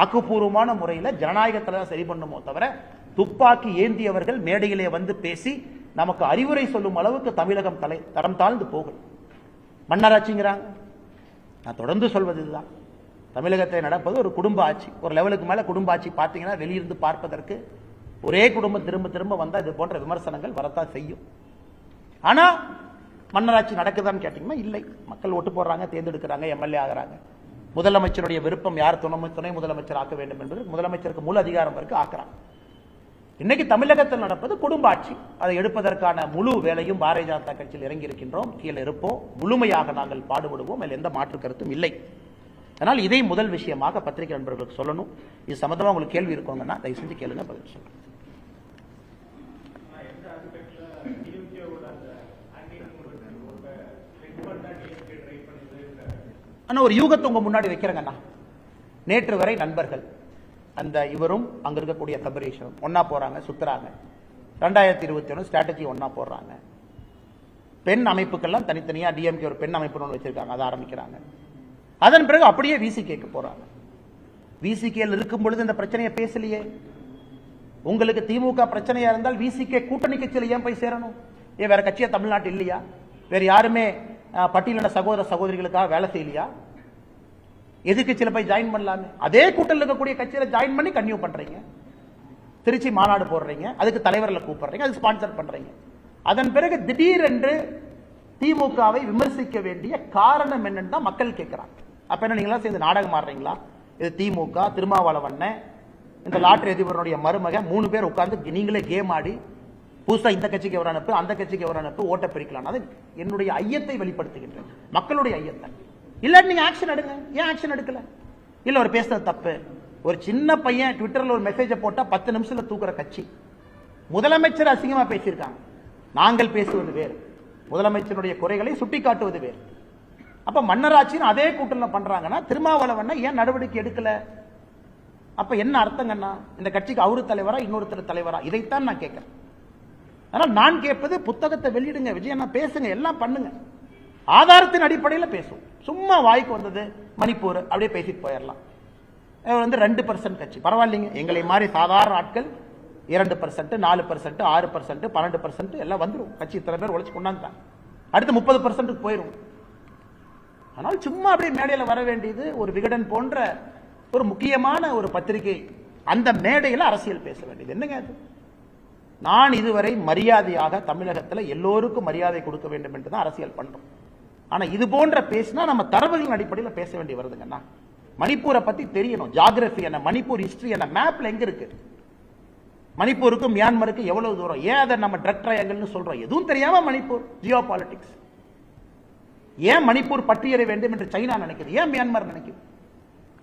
ஆக்கப்பூர்வமான முறையில் ஜனநாயகத்தில் தான் சரி பண்ணுமோ தவிர துப்பாக்கி ஏந்தியவர்கள் மேடையிலே வந்து பேசி நமக்கு அறிவுரை சொல்லும் அளவுக்கு தமிழகம் தரம் தாழ்ந்து போகல. மன்னராட்சிங்கிறாங்க. நான் தொடர்ந்து சொல்வது இதுதான். தமிழகத்தில் நடப்பது ஒரு குடும்ப ஆட்சி. ஒரு லெவலுக்கு மேல குடும்ப ஆட்சி பார்த்தீங்கன்னா வெளியிருந்து பார்ப்பதற்கு ஒரே குடும்பம் திரும்ப திரும்ப வந்தா இது போன்ற விமர்சனங்கள் வரத்தான் செய்யும். ஆனா மன்னராட்சி நடக்குதான்னு கேட்டீங்கன்னா இல்லை. மக்கள் ஓட்டு போடுறாங்க, தேர்ந்தெடுக்கிறாங்க, எம்எல்ஏ ஆகிறாங்க. முதலமைச்சருடைய விருப்பம் யார் துணை முதலமைச்சர் ஆக்க வேண்டும் என்பது முதலமைச்சருக்கு முழு அதிகாரம் இருக்கு, ஆக்குறாங்க. இன்னைக்கு தமிழகத்தில் நடப்பது குடும்ப ஆட்சி. அதை எடுப்பதற்கான முழு வேலையும் பாரதிய ஜனதா கட்சியில் இறங்கி இருக்கின்றோம். கீழே இருப்போம், முழுமையாக நாங்கள் பாடுபடுவோம், அதில் எந்த மாற்று கருத்தும் இல்லை. அதனால் இதை முதல் விஷயமாக பத்திரிகை நண்பர்களுக்கு சொல்லணும். இது சம்பந்தமா உங்களுக்கு கேள்வி இருக்கோங்கன்னா தயவு செஞ்சு கேளுங்க, பதில் சொல்லுங்க. ஒரு யூகத்தை உங்க முன்னாடி வைக்கிறேங்கண்ணா. நேற்று வரை நண்பர்கள் அந்த இவரும் அங்க இருக்கக்கூடிய தபரீஷரும் ஒன்னா போறாங்க, சுத்துறாங்க. 2021 ஸ்ட்ராட்டஜி ஒன்னா போடுறாங்க. பெண் அமைப்புக்கெல்லாம் தனித்தனியா டிஎம்கே ஒரு பெண் அமைப்பு ஒன்று வச்சிருக்காங்க, அதை ஆரம்பிக்கிறாங்க. அதன் பிறகு அப்படியே விசிகேக்கு போறாங்க. விசிகேல இருக்கும் பொழுது இந்த பிரச்சனையை பேசலையே. உங்களுக்கு திமுக பிரச்சனையா இருந்தால் விசிகே கூட்டணி கட்சியில் ஏன் போய் சேரணும்? ஏன் வேற கட்சியா தமிழ்நாட்டில் இல்லையா? வேற யாருமே பட்டியலின சகோதர சகோதரிகளுக்காக வேலை செய்யலையா? எதிர்கட்சியில் போய் ஜாயின் பண்ணலாமே. அதே கூட்டத்தில் இருக்கக்கூடிய கட்சியில ஜாயின் பண்ணி கன்டினியூ பண்றீங்க. திருச்சி மாநாடு போடுறீங்க, அதுக்கு தலைவர்களை கூப்பிடுறீங்க, அது ஸ்பான்சர் பண்றீங்க. அதன் பிறகு திடீரென்று திமுகவை விமர்சிக்க வேண்டிய காரணம் என்னன்னு தான் மக்கள் கேட்கிறாங்க. அப்ப என்ன நீங்களா சேர்ந்து நாடகம் ஆடுறீங்களா? இது திமுக, திருமாவளவன், இந்த லாட்டரி அதிபருடைய மருமக 3 பேர் உட்கார்ந்து நீங்களே கேம் ஆடி புதுசா இந்த கட்சிக்கு எவர் அனுப்பு, அந்த கட்சிக்கு எவர் அனுப்பு, ஓட்ட பிரிக்கலாம். அது என்னுடைய ஐயத்தை வெளிப்படுத்துகின்றேன், மக்களுடைய ஐயத்தை. இல்ல நீங்க ஆக்ஷன் எடுங்க. ஏன் ஆக்ஷன் எடுக்கல? இல்ல ஒரு பேசுறது தப்பு. ஒரு சின்ன பையன் ட்விட்டர்ல ஒரு மெசேஜை போட்டா 10 நிமிஷத்துல தூக்குற கட்சி. முதலமைச்சர் அசிங்கமா பேசியிருக்காங்க. நாங்கள் பேசுவது வேறு, முதலமைச்சருடைய குறைகளை சுட்டிக்காட்டுவது வேறு. அப்ப மன்னராட்சின்னு அதே கூட்டத்தில் பண்றாங்கன்னா திருமாவளவன் ஏன் நடவடிக்கை எடுக்கல? அப்ப என்ன அர்த்தங்கன்னா இந்த கட்சிக்கு அவரு தலைவரா இன்னொருத்தர் தலைவரா? இதைத்தான் நான் கேட்கிறேன். ஆனால் நான் கேட்பது புத்தகத்தை வெளியிடுங்க, விஜயண்ணா பேசுங்க, எல்லாம் பண்ணுங்க, ஆதாரத்தின் அடிப்படையில் பேசுவோம். சும்மா வாய்க்கு வந்தது மணிப்பூர் அப்படியே பேசிட்டு போயிடலாம். 2% கட்சி பரவாயில்லைங்க. எங்களை மாதிரி சாதாரண ஆட்கள் 2%, 4%, 6%, 12% எல்லாம் வந்துடும். கட்சி இத்தனை பேர் உழைச்சு கொண்டாந்துட்டாங்க. அடுத்து 30% போயிடும். ஆனால் சும்மா அப்படியே மேடையில் வர வேண்டியது ஒரு விகடன் போன்ற ஒரு முக்கியமான ஒரு பத்திரிகை அந்த மேடையில் அரசியல் பேச வேண்டியது என்னங்க அது? நான் இதுவரை மரியாதையாக தமிழகத்தில் எல்லோருக்கும் மரியாதை கொடுக்க வேண்டும் என்று தான் அரசியல் பண்றோம். ஆனா இது போன்ற பேசினா நம்ம தரவுகளின் அடிப்படையில் பேச வேண்டி வருதுங்கண்ணா. மணிப்பூரை பத்தி தெரியணும், ஜியோகிராபி என்ன, மணிப்பூர் ஹிஸ்டரி என்ன, மேப்ல எங்க இருக்கு, மணிப்பூருக்கும் மியான்மருக்கு எவ்வளவு தூரம், ஏன் அதை நம்ம ட்ரக் ட்ரையாங்கிள்னு சொல்றோம், எதுவும் தெரியாம மணிப்பூர் ஜியோ பாலிடிக்ஸ். ஏன் மணிப்பூர் பட்டியலை வேண்டும் என்று சைனா நினைக்குது, ஏன் மியான்மர் நினைக்குது,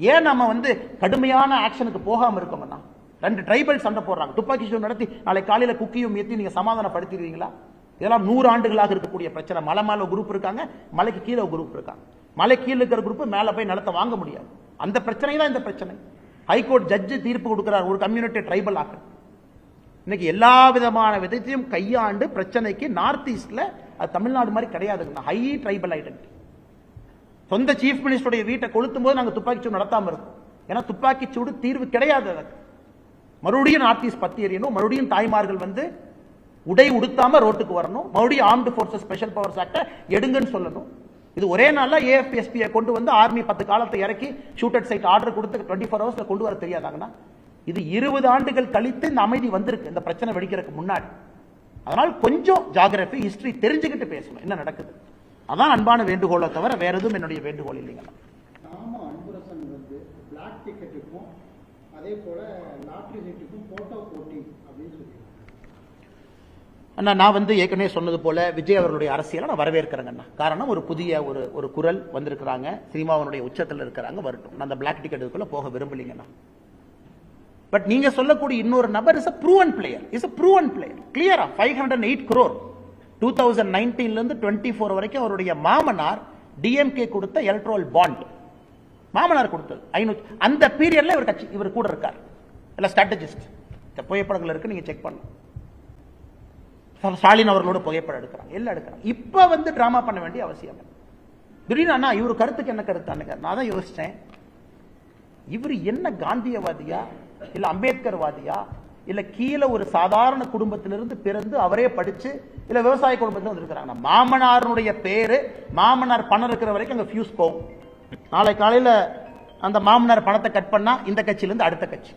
ஏன் நம்ம கடுமையான ஆக்ஷனுக்கு போகாம இருக்கோம்னா? 2 ட்ரைபல் சண்டை போடுறாங்க, துப்பாக்கி சூடு நடத்தி நாளை காலையில குக்கியும் ஏத்தி நீங்க சமாதானப்படுத்திடுவீங்களா? இதெல்லாம் 100 ஆண்டுகளாக இருக்கக்கூடிய பிரச்சனை. மலை மேல குரூப் இருக்காங்க, மலைக்கு கீழே குரூப் இருக்காங்க. மலை கீழே இருக்கிற குரூப் மேல போய் நிலத்தை வாங்க முடியாது. அந்த பிரச்சனை தான் இந்த பிரச்சனை. ஹைகோர்ட் ஜட்ஜு தீர்ப்பு கொடுக்கிறார், ஒரு கம்யூனிட்டி ட்ரைபல் ஆக்க. இன்னைக்கு எல்லா விதமான விதத்தையும் கையாண்டு பிரச்சனைக்கு நார்த் ஈஸ்ட்ல அது தமிழ்நாடு மாதிரி கிடையாதுங்க. High tribal identity. சொந்த சீஃப் மினிஸ்டருடைய வீட்டை கொளுத்தும் போது நாங்கள் துப்பாக்கி சூடு நடத்தாம இருக்கோம். ஏன்னா துப்பாக்கி சூடு தீர்வு கிடையாது. அதற்கு மறுபடியும் நார்த் ஈஸ்ட் பத்தி எறியணும், மறுபடியும் தாய்மார்கள் உடை உடுத்தாம ரோட்டுக்கு வரணும், மறுபடியும் armed forces special powers act எடுங்கன்னு சொல்லணும். இது ஒரே நாள்ல ஏஎஃப்பிஎஸ்பியை கொண்டு வந்து ஆர்மி 10 காலத்தை இறக்கி ஷூட்டட் சைட் ஆர்டர் கொடுத்து 24 ஹவர்ஸ்ல கொண்டு வர தெரியாதாங்கன்னா? இது 20 ஆண்டுகள் கழித்து இந்த அமைதி வந்திருக்கு, இந்த பிரச்சனை வெடிக்கிறதுக்கு முன்னாடி. அதனால் கொஞ்சம் ஜியோகிராபி ஹிஸ்டரி தெரிஞ்சுக்கிட்டு பேசணும் என்ன நடக்குது. அதான் அன்பான வேண்டுகோளை தவிர வேற எதுவும் என்னுடைய வேண்டுகோள் இல்லைங்க. பிளாக் டிக்கெட்டுக்கும் அதே போல லாட்டரி சீட்டுக்கும் போட்டோ போட்டி அப்படின்னு சொல்லி நான் ஏற்கனவே சொன்னது போல விஜய் அவர்களுடைய அரசியலை நான் வரவேற்கிறேங்கண்ணா. காரணம் ஒரு புதிய ஒரு குரல் வந்திருக்கிறாங்க, சினிமாவினுடைய உச்சத்தில் இருக்கிறாங்க, வரட்டும். நான் அந்த பிளாக் டிக்கெட்டுக்குள்ள போக விரும்பலீங்கண்ணா. பட் நீங்க சொல்லக்கூடிய இன்னொரு நபர் இஸ் a proven player, கிளியரா 508 crore 2019 இருந்து 24 வரைக்கும் அவருடைய மாமனார் டிஎம்கே கொடுத்த எலக்ட்ரல் பாண்ட், மாமனார் கொடுத்தது 500. அந்த பீரியட்ல இவர் கூட இருக்கார், இல்ல ஸ்ட்ராட்டஜிஸ்ட். புகைப்படங்கள் இருக்கு, நீங்க செக் பண்ணலாம். ஸ்டாலின் அவர்களோட புகைப்படம் எடுக்கிறாங்க, எல்லாம் எடுக்கிறாங்க. இப்ப டிராமா பண்ண வேண்டிய அவசியம் திடீர்னு அண்ணா இவரு கருத்துக்கு என்ன கருத்து? நான் தான் யோசிச்சேன், இவர் என்ன காந்தியவாதியா இல்ல அம்பேத்கர்வாதியா இல்ல கீழே ஒரு சாதாரண குடும்பத்திலிருந்து பிறந்து அவரே படிச்சு இல்ல விவசாய குடும்பத்தில் வந்திருக்கிறாங்க. மாமனாருடைய பேரு, மாமனார் பணம் இருக்கிற வரைக்கும் அங்க ஃபியூஸ் போகும். நாளை காலையில அந்த மாமனார் பணத்தை கட் பண்ணா இந்த கட்சியிலிருந்து அடுத்த கட்சி.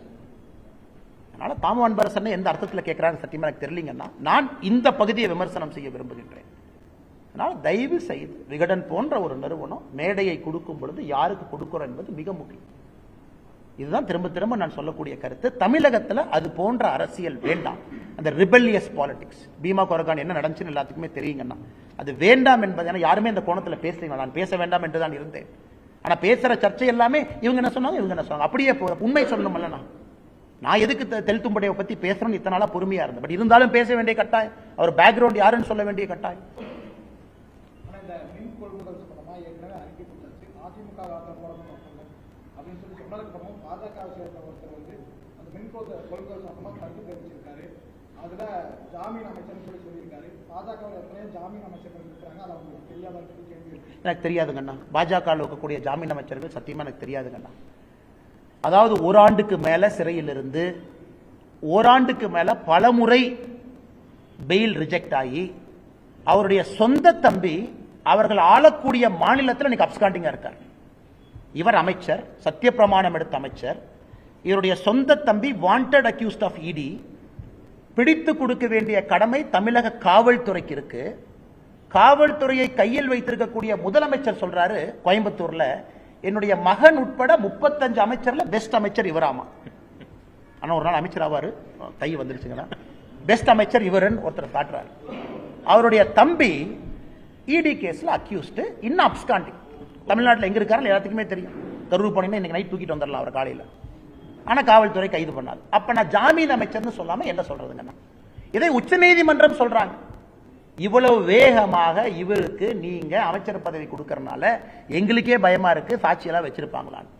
அதனால தாமு அன்பரசன் எந்த அர்த்தத்தில் கேட்கிறான்னு சத்தியமா எனக்கு தெரியலீங்கன்னா, நான் இந்த பகுதியை விமர்சனம் செய்ய விரும்புகின்றேன். அதனால தயவு செய்து விகடன் போன்ற ஒரு நிறுவனம் மேடையை கொடுக்கும் பொழுது யாருக்கு கொடுக்கிறோம் என்பது மிக முக்கியம். இதுதான் திரும்ப திரும்ப நான் சொல்லக்கூடிய கருத்து. தமிழகத்தில் அது போன்ற அரசியல் வேண்டாம். அந்த ரிபெல்லியஸ் பாலிடிக்ஸ், பீமா கொரகான் என்ன நடந்துச்சுன்னு எல்லாத்துக்குமே தெரியுங்கன்னா, அது வேண்டாம் என்பது யாருமே இந்த கோணத்தில் பேசுறீங்க. நான் பேச வேண்டாம் என்று தான் இருந்தேன். ஆனா பேசுற சர்ச்சை எல்லாமே இவங்க என்ன சொன்னாங்க, இவங்க என்ன சொன்னாங்க, அப்படியே உண்மை சொல்லணும்ல. நான் எதுக்கு தெல்தும்படையை பத்தி பேசுறேன்னு இத்தனை நாளா பொறுமையா இருந்தேன். பட் இருந்தாலும் பேச வேண்டிய கட்டாயம், அவர் பேக்ரவுண்ட் யாருன்னு சொல்ல வேண்டிய கட்டாயம். எனக்கு தெரியாதுங்கண்ணா, பாஜக இருக்கக்கூடிய ஜாமீன் அமைச்சர்கள் சத்தியமா எனக்கு தெரியாதுங்கண்ணா. அதாவது ஓராண்டுக்கு மேல சிறையில் இருந்து ஓராண்டுக்கு மேல பல முறை பெயில் ரிஜெக்ட் ஆகி அவருடைய சொந்த தம்பி அவர்கள் ஆளக்கூடிய மாநிலத்தில் இன்னைக்கு அப்ஸ்காண்டிங்கா இருக்கார். இவர் அமைச்சர், சத்திய பிரமாணம் எடுத்த அமைச்சர். இவருடைய சொந்த தம்பி வாண்டட் அக்யூஸ்ட் ஆஃப் இடி. பிடித்து கொடுக்க வேண்டிய கடமை தமிழக காவல்துறைக்கு இருக்கு. காவல்துறையை கையில் வைத்திருக்கக்கூடிய முதலமைச்சர் சொல்றாரு கோயம்புத்தூர்ல, என்னுடைய மகன் உட்பட 35 அமைச்சர்ல பெஸ்ட் அமைச்சர் இவராமா. ஆனா ஒரு நாள் அமைச்சர் ஆவாரு, கை வந்துருச்சுங்கன்னா பெஸ்ட் அமைச்சர் இவருன்னு ஒருத்தர் காட்டுறாரு. அவருடைய தம்பி இடி கேஸ்ல அக்யூஸ்ட், இன்னும் அப்ஸ்காண்டிங். தமிழ்நாட்டில் எங்க இருக்காரு எல்லாத்துக்குமே தெரியும். கரூர் போனீங்கன்னா இன்னைக்கு நைட் தூக்கிட்டு வந்துடலாம் அவர் காலையில. ஆனா காவல்துறை கைது பண்ணாது. அப்ப நான் ஜாமீன் அமைச்சர்னு சொல்லாம என்ன சொல்றதுங்க? இதை உச்ச நீதிமன்றம் சொல்றாங்க. இவ்வளவு வேகமாக இவருக்கு நீங்க அமைச்சர் பதவி கொடுக்கறதுனால எங்களுக்கே பயமா இருக்கு, சாட்சியெல்லாம் வச்சிருப்பாங்களான்னு.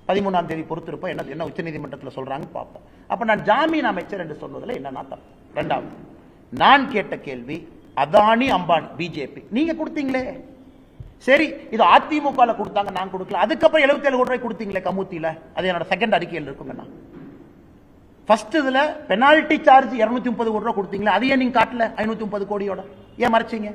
13ஆம் தேதி பொறுத்திருப்போம் என்ன உச்ச நீதிமன்றத்தில் சொல்றாங்க பார்ப்போம். அப்ப நான் ஜாமீன் அமைச்சர் என்று சொன்னதுல என்ன தப்பு? இரண்டாவது, நான் கேட்ட கேள்வி, அதானி அம்பானி பிஜேபி நீங்க கொடுத்தீங்களே, சரி இது அதிமுக கொடுத்தாங்க, நான் கொடுக்கல. அதுக்கப்புறம் 77 கோடி ரூபாய் கொடுத்தீங்களே கமுத்தியில, அது என்னோட செகண்ட் அறிக்கையில் இருக்குங்க. ஃபர்ஸ்ட் இதுல பெனால்டி சார்ஜ் 230 கோடி ரூபாய் கொடுத்தீங்களா, அதையே நீங்க காட்டல. 530 கோடியோட ஏன் மறைச்சீங்க?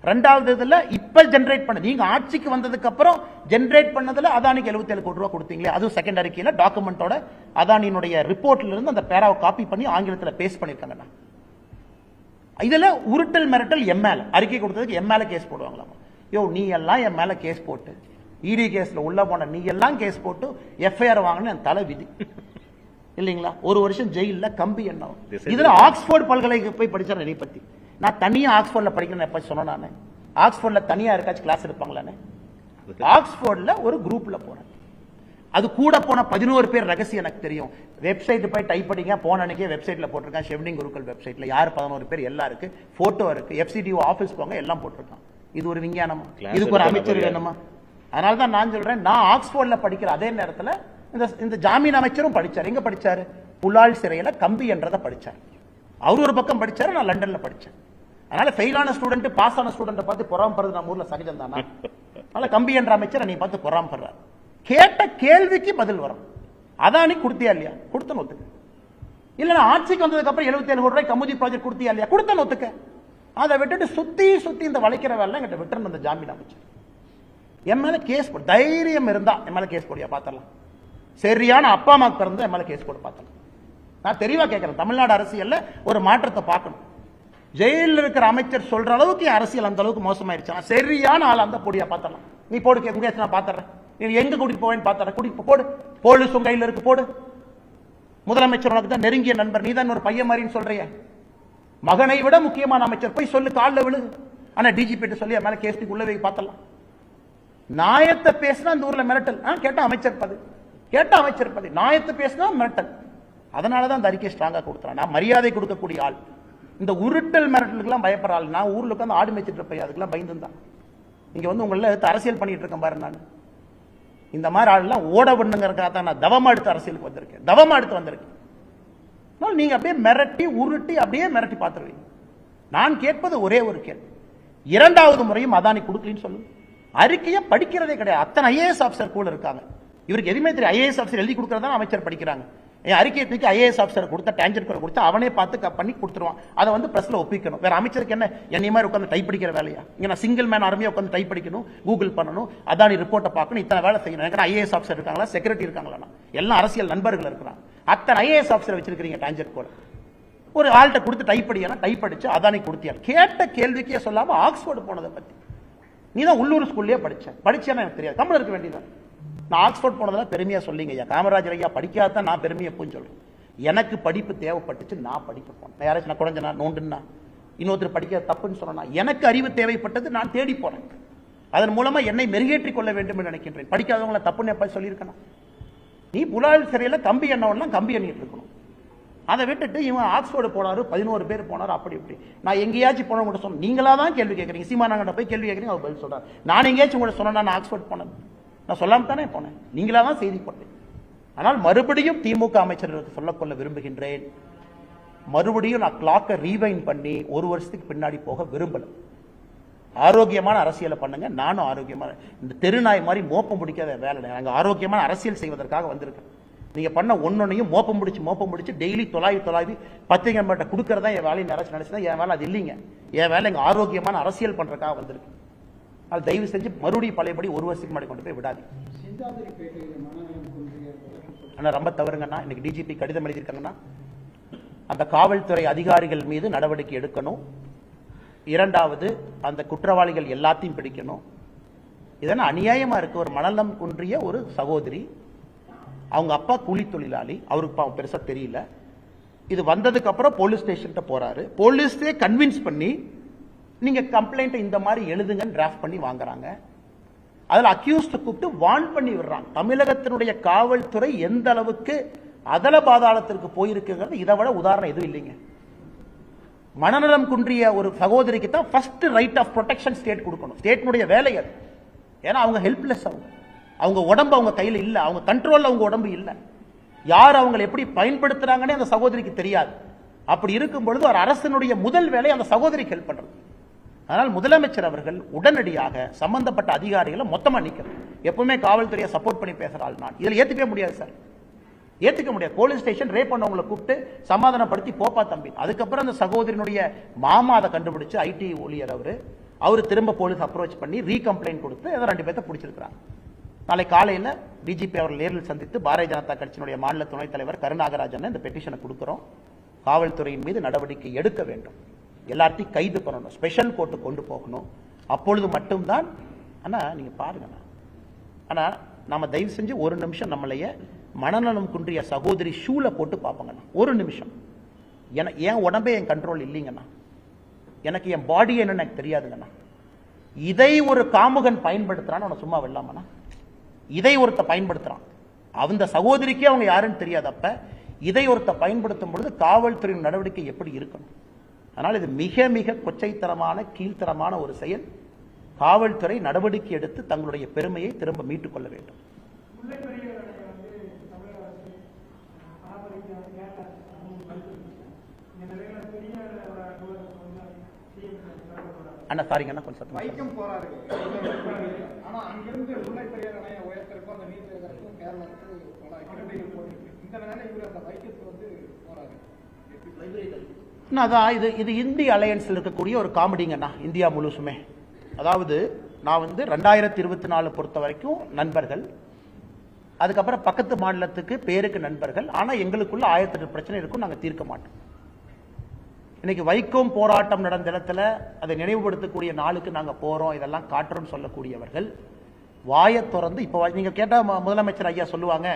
ரெண்டாவது இதுல இப்ப ஜெனரேட் பண்ண நீங்க ஆட்சிக்கு வந்ததுக்கு அப்புறம் ஜெனரேட் பண்ணதுல அதானிக்கு 77 கோடி ரூபாய் கொடுத்தீங்களே, அது செகண்டரி கீழ டாக்குமெண்டோட அதானியினுடைய ரிப்போர்ட்ல இருந்து அந்த பேராவை காப்பி பண்ணி ஆங்கிலத்தில் பேஸ்ட் பண்ணிருக்காங்க. இதுல உருட்டல் மிரட்டல் எம்எல் அறிக்கை கொடுத்ததுக்கு எம்எல்ஏ கேஸ் போடுவாங்களாம். யோ நீ எல்லாம் என் மேல கேஸ் போட்டு இடி கேஸ்ல உள்ள போன நீ எல்லாம் கேஸ் போட்டு எஃப்ஐஆர் வாங்கின தலை விதி இல்லீங்களா? 1 வருஷம் ஜெயில கம்பி என்ன. இதுல ஆக்ஸ்போர்ட் பல்கலைக்கு போய் படிச்சார் என்னை பத்தி. நான் தனியா ஆக்ஸ்போர்ட்ல படிக்கிறேன் எப்ப சொன்னேன் நானு? ஆக்ஸ்போர்ட்ல தனியா இருக்காச்சு கிளாஸ் எடுப்பாங்களானே? ஆக்ஸ்போர்ட்ல ஒரு குரூப்ல போனேன். அது கூட போன 11 பேர் ரகசியம் எனக்கு தெரியும். வெப்சைட் போய் டைப் பண்ணிங்க, போன அன்னைக்கே வெப்சைட்ல போட்டிருக்கான், ஷெவ்னிங் குருக்கள் வெப்சைட்ல யார் 11 பேர் எல்லாம் இருக்கு, போட்டோ இருக்கு, எஃப்சிடிஓ ஆபீஸ் போங்க எல்லாம் போட்டிருக்கான். இது ஒரு விஞ்ஞானமா? இதுக்கு ஒரு அமைச்சர் வேணுமா? அதனாலதான் நான் சொல்றேன், நான் ஆக்ஸ்போர்ட்ல படிக்கிற அதே நேரத்தில் இந்த ஜாமீன் அமைச்சரும் படிச்சார். எங்க படிச்சாரு? புலால் சிறையில கம்பி என்றதை படிச்சார். அவர் ஒரு பக்கம் படிச்சாரு, நான் லண்டன்ல படிச்சேன். அதனால ஃபெயிலான ஸ்டூடெண்ட் பாஸ் ஆன ஸ்டூடெண்ட் பார்த்து பொறாமப்படுறது நம்ம ஊர்ல சகஜம் தானா? அதனால கம்பி என்ற அமைச்சர் நீ பார்த்து பொறாமப்படுறாரு. கேட்ட கேள்விக்கு பதில் வரும். அதானி கொடுத்தியா இல்லையா? கொடுத்த நோத்துக்க. இல்ல ஆட்சிக்கு வந்ததுக்கு அப்புறம் 77 கோடி ரூபாய் கமுதி ப்ராஜெக்ட் கொடுத்தியா இல்லையா? கொடுத்த நோத்துக்க. அதை விட்டுட்டு சுத்தி சுத்தி இந்த வளைக்கிற வேலை எங்கிட்ட விட்டு அந்த ஜாமீன் அமைச்சர் என் மேல கேஸ் போடு. தைரியம் இருந்தா என் மேல கேஸ் போடியா பாத்திரலாம். சரியான அப்பா அம்மாக்கு பிறந்த என் மேல கேஸ் போட்டு பார்த்தலாம். நான் தெளிவா கேட்கிறேன், தமிழ்நாடு அரசியல்ல ஒரு மாற்றத்தை பார்க்கணும். ஜெயிலில் இருக்கிற அமைச்சர் சொல்ற அளவுக்கு அரசியல் அந்த அளவுக்கு மோசமாயிருச்சு. சரியான ஆள் அந்த பொடியா பார்த்தலாம். நீ போடு கேட்க, நான் பாத்துறேன். நீ எங்க கூட்டிட்டு போவேன்னு பாத்துறேன். கூட்டிட்டு போடு. போலீஸ் உங்க கையில் இருக்கு, போடு. முதலமைச்சர் உனக்கு தான் நெருங்கிய நண்பர், நீ தான் ஒரு பையன் மாதிரின்னு சொல்றிய. மகனை விட முக்கியமான அமைச்சர் போய் சொல்லு, காலில் விழு. ஆனா டிஜிபி சொல்லி மேல கேஸ் உள்ளவே பார்த்தலாம். நாயத்தை பேசினா இந்த ஊர்ல மிரட்டல். கேட்டா அமைச்சர் பதவி, கேட்டா அமைச்சர் பதவி. நாயத்தை பேசினா மிரட்டல். அதனாலதான் அந்த அறிக்கை ஸ்ட்ராங்கா கொடுத்தான். நான் மரியாதை கொடுக்கக்கூடிய ஆள். இந்த உருட்டல் மிரட்டலுக்குலாம் பயப்படுற ஆள். நான் ஊர்ல உட்காந்து ஆடு மேய்ச்சிட்டு இருப்பேன், அதுக்கெல்லாம் பயந்துதான் இங்க வந்து உங்கள அரசியல் பண்ணிட்டு இருக்கேன் பாரு. நான் இந்த மாதிரி ஆள்லாம் ஓட பண்ணுங்கிறதுக்காக தான் நான் தவமா எடுத்து அரசியலுக்கு வந்திருக்கேன். தவமா எடுத்து வந்திருக்கேன். நீங்க அப்படியே மிரட்டி உருட்டி அப்படியே மிரட்டி பார்த்துருவீங்க. நான் கேட்பது ஒரே ஒரு கேள்வி, இரண்டாவது முறையும் அதானி கொடுக்கலன்னு சொல்லுங்க. அறிக்கையை படிக்கிறதே கிடையாது. அத்தனை ஐஏஎஸ் ஆஃபீஸர் கூட இருக்காங்க. இவருக்கு எதுவுமே தெரியும். ஐஏஎஸ் ஆஃபீஸர் எழுதி கொடுக்கறதா அமைச்சர் படிக்கிறாங்க. என் அறிக்கையை தூக்கி ஐஏஎஸ் ஆஃபீஸர் கொடுத்தா டேஞ்சர் கொடுத்தா அவனே பார்த்து பண்ணி கொடுத்துருவான். அதை வந்து பிரஸ்ல ஒப்பிக்கணும். வேற அமைச்சருக்கு என்ன என்னை மாதிரி உட்காந்து டைப் படிக்கிற வேலையா? இங்க நான் சிங்கிள் மேன் ஆர்மியா உட்காந்து டைப் படிக்கணும், கூகுள் பண்ணணும், அதானி ரிப்போர்ட்டை பார்க்கணும், இத்தனை வேலை செய்யணும். எனக்கு ஐஏஎஸ் ஆஃபீஸர் இருக்காங்களா, செக்ரட்டரி இருக்காங்களா? எல்லாம் அரசியல் நண்பர்கள் இருக்கிறாங்க. அத்தனை ஐஏஎஸ் ஆஃபீஸர் வச்சிருக்கீங்க டேஞ்சர் கூட. ஒரு ஆள்கிட்ட கொடுத்து டைப் படிக்கணும், டைப் படிச்சு அதானி கொடுத்தியா? கேட்ட கேள்விக்கே சொல்லாம ஆக்ஸ்போர்டு போனதை பத்தி. நீ தான் உள்ளூர் ஸ்கூல்லயே படிச்சேன்னு எனக்கு தெரியாது. தமிழ் இருக்க வேண்டியதான். நான் ஆக்ஸ்போர்ட் போனதெல்லாம் பெருமையா சொல்லிங்க ஐயா. காமராஜர் ஐயா படிக்காதான் நான் பெருமையை எப்பவும் சொல்றேன். எனக்கு படிப்பு தேவைப்பட்டுச்சு, நான் படிக்க போனேன். யாராச்சும் நான் குறைஞ்சனா நோண்டுன்னா இன்னொருத்தர் படிக்க தப்புன்னு சொன்னா, எனக்கு அறிவு தேவைப்பட்டது, நான் தேடி போனேன். அதன் மூலமா என்னை மெருகேற்றிக் கொள்ள வேண்டும் என்று நினைக்கின்றேன். படிக்காதவங்களை தப்புன்னு எப்ப சொல்லியிருக்கணும்? நீ புலால் சிறையில் கம்பி எண்ணவெல்லாம் கம்பி எண்ணிட்டு இருக்கணும். அதை விட்டுட்டு இவன் ஆக்ஸ்போர்டு போனாரு, 11 பேர் போனாரு, அப்படி இப்படி. நான் எங்கேயாச்சும் போன கூட சொன்னேன். நீங்களா தான் கேள்வி கேட்கறீங்க. சீமானாங்கிட்ட போய் கேள்வி கேட்கறீங்க, அவர் பதில் சொல்றாரு. நான் எங்கேயாச்சும் கூட சொன்னா நான் ஆக்ஸ்போர்ட் போனேன்? நான் சொல்லாம தானே போனேன். நீங்களா தான் செய்தி போட்டேன். ஆனால் மறுபடியும் திமுக அமைச்சர்களுக்கு சொல்லக்கொள்ள விரும்புகின்றேன், மறுபடியும் நான் கிளாக்கை ரீவைண்ட் பண்ணி 1 வருஷத்துக்கு பின்னாடி போக விரும்பல. ஆரோக்கியமான அரசியலை பண்ணுங்க. நானும் ஆரோக்கியமான, இந்த தெருநாய் மாதிரி மோப்பம் பிடிக்காத வேலை. நாங்கள் ஆரோக்கியமான அரசியல் செய்வதற்காக வந்திருக்கேன். நீங்க பண்ண ஒன்னொன்னையும் மோப்பம் முடிச்சு டெய்லி தொலாவி பத்திரிகை நம்பர்கிட்ட கொடுக்கறதா என் வேலையை நினைச்சுன்னா என் வேலை அது இல்லைங்க. என் வேலை எங்க ஆரோக்கியமான அரசியல் பண்றதுக்காக வந்திருக்கு. அது தயவு செஞ்சு மறுபடியும் பழையபடி 1 வருஷத்துக்கு முன்னாடி கொண்டு போய் விடாது. ரொம்ப தவறுங்கண்ணா. இன்னைக்கு டிஜிபி கடிதம் எழுதியிருக்காங்கன்னா அந்த காவல்துறை அதிகாரிகள் மீது நடவடிக்கை எடுக்கணும். இரண்டாவது, அந்த குற்றவாளிகள் எல்லாத்தையும் பிடிக்கணும். இதெல்லாம் அநியாயமா இருக்கு. ஒரு மனநலம் குன்றிய ஒரு சகோதரி, அவங்க அப்பா கூலி தொழிலாளி, அவருக்கு பெருசா தெரியல. இது வந்ததுக்கு அப்புறம் போலீஸ் ஸ்டேஷன் போறாரு. போலீஸே கன்வின்ஸ் பண்ணி நீங்க கம்ப்ளைண்ட் இந்த மாதிரி எழுதுங்கன்னு டிராஃப்ட் பண்ணி வாங்குறாங்க. அதுல அக்யூஸ்ட் கூப்பிட்டு வார்ன் பண்ணி விடுறாங்க. தமிழகத்தினுடைய காவல்துறை எந்த அளவுக்கு அதல பாதாளத்திற்கு போயிருக்குங்கிறது இதை விட உதாரணம் எதுவும் இல்லைங்க. மனநலம் குன்றிய ஒரு சகோதரிக்கு தான் first right of protection state கொடுக்கணும். ஸ்டேட்னுடைய வேலை அது. ஏன்னா அவங்க ஹெல்ப்லெஸ். அவங்க உடம்பு அவங்க கையில் இல்ல, அவங்க கண்ட்ரோல்ல அவங்க உடம்பு இல்ல. யார் அவங்களை எப்படி பயன்படுத்துறாங்கன்னு அந்த சகோதரிக்கு தெரியாது. அப்படி இருக்கும் பொழுது ஒரு அரசனுடைய முதல் வேலை அந்த சகோதரிக்கு ஹெல்ப் பண்றது. அதனால் முதலமைச்சர் அவர்கள் உடனடியாக சம்பந்தப்பட்ட அதிகாரிகளை மொத்தமா நீக்கணும். எப்பவுமே காவல்துறையை சப்போர்ட் பண்ணி பேசுறாள். நான் இதில் ஏத்துக்கவே முடியாது சார், ஏத்துக்க முடியாது. போலீஸ் ஸ்டேஷன் ரேப் பண்ணவங்களை கூப்பிட்டு சமாதானப்படுத்தி போப்பா தம்பி. அதுக்கப்புறம் அந்த சகோதரியினுடைய மாமா அதை கண்டுபிடிச்சு, ஐடி ஊழியர் அவரு, அவர் திரும்ப போலீஸ் அப்ரோச் பண்ணி ரீகம்ப்ளைண்ட் கொடுத்து ஏதோ 2 பேர்த்த பிடிச்சிருக்கிறாங்க. நாளை காலையில் டிஜிபி அவர்கள் நேரில் சந்தித்து பாரதிய ஜனதா கட்சியினுடைய மாநில துணைத் தலைவர் கருநாகராஜன் இந்த பெட்டிஷனை கொடுக்கிறோம். காவல்துறையின் மீது நடவடிக்கை எடுக்க வேண்டும், எல்லாத்தையும் கைது பண்ணணும், ஸ்பெஷல் கோர்ட்டு கொண்டு போகணும். அப்பொழுது மட்டும்தான். ஆனா நீங்க பாருங்கண்ணா, ஆனா நம்ம தயவு செஞ்சு ஒரு நிமிஷம் நம்மளைய மனநலம் குன்றிய சகோதரி ஷூல போட்டு பார்ப்போங்கண்ணா. ஒரு நிமிஷம். என் உடம்பே என் கண்ட்ரோல் இல்லைங்கண்ணா, எனக்கு என் பாடி என்னன்னு எனக்கு தெரியாதுங்கண்ணா. இதை ஒரு காமுகன் பயன்படுத்துறான்னு அவனை சும்மா வெல்லாமண்ணா. இதை ஒருத்த பயன்படுத்துறான், அந்த சகோதரிக்கே அவங்க யாருன்னு தெரியாதப்ப இதை ஒருத்த பயன்படுத்தும் பொழுது காவல்துறையின் நடவடிக்கை எப்படி இருக்கணும்? அதனால் இது மிக மிக கொச்சைத்தரமான கீழ்த்தரமான ஒரு செயல். காவல்துறை நடவடிக்கை எடுத்து தங்களுடைய பெருமையை திரும்ப மீட்டுக் கொள்ள வேண்டும். அண்ணா சாரிங்க அண்ணா, கொஞ்சம் சத்தமா வைக்கம் போறாரு. ஆனா அங்கிருந்து முல்லை பெரியார் அணையை உயர்த்திருக்கும் அந்த நீர் தேக்கறதுக்கும் கேரளாவுக்கு பல கிலோமீட்டர் போயிருக்கு. இந்த வேலை இவர் அந்த வைக்கத்துக்கு வந்து போறாரு. அதான் இது இந்திய அலையன்ஸ்ல இருக்கக்கூடிய ஒரு காமெடிங்கண்ணா, இந்தியா முழுசுமே. அதாவது நான் 2024 பொறுத்த வரைக்கும் நண்பர்கள், அதுக்கப்புறம் பக்கத்து மாநிலத்துக்கு பேருக்கு நண்பர்கள், ஆனா எங்களுக்குள்ள 1008 பிரச்சனை இருக்கும், நாங்க தீர்க்க மாட்டோம். இன்னைக்கு வைக்கம் போராட்டம் நடந்த இடத்துல அதை நினைவுபடுத்தக்கூடிய நாளுக்கு நாங்க போறோம், இதெல்லாம் காட்டுறோம் சொல்லக்கூடியவர்கள் வாயை திறந்து இப்ப நீங்க கேட்டா முதலமைச்சர் ஐயா சொல்லுவாங்க,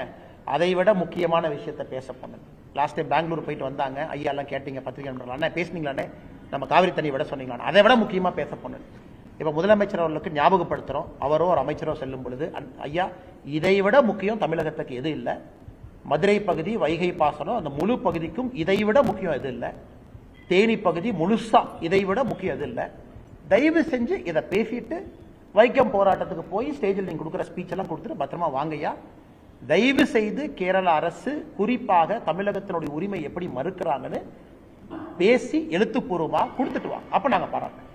அதை விட முக்கியமான விஷயத்தை பேச போனது. லாஸ்ட் டைம் பெங்களூர் போயிட்டு வந்தாங்க, ஐயா எல்லாம் கேட்டீங்க, பத்திரிகை அண்ணா பேசுனீங்களானே, நம்ம காவிரி தண்ணி விட சொன்னீங்களா, அதை விட முக்கியமா பேச போனது. இப்ப முதலமைச்சர் அவர்களுக்கு ஞாபகப்படுத்துறோம், அவரோ ஒரு அமைச்சரோ செல்லும் பொழுது, ஐயா இதை விட முக்கியம் தமிழகத்துக்கு எது இல்லை, மதுரை பகுதி வைகை பாசனம் அந்த முழு பகுதிக்கும் இதை விட முக்கியம் எது இல்லை, தேனி பகுதி முழுசா இதை விட முக்கியம் எது இல்லை, தயவு செஞ்சு இதை பேசிட்டு வைக்கம் போராட்டத்துக்கு போய் ஸ்டேஜில் நீங்க கொடுக்குற ஸ்பீச் எல்லாம் கொடுத்துட்டு பத்திரமா வாங்கய்யா. தயவு செய்து கேரள அரசு குறிப்பாக தமிழகத்தினுடைய உரிமை எப்படி மறுக்கிறாங்கன்னு பேசி எழுத்துப்பூர்வமா கொடுத்துட்டு வாங்க, அப்ப நாங்க பாராட்டோம்.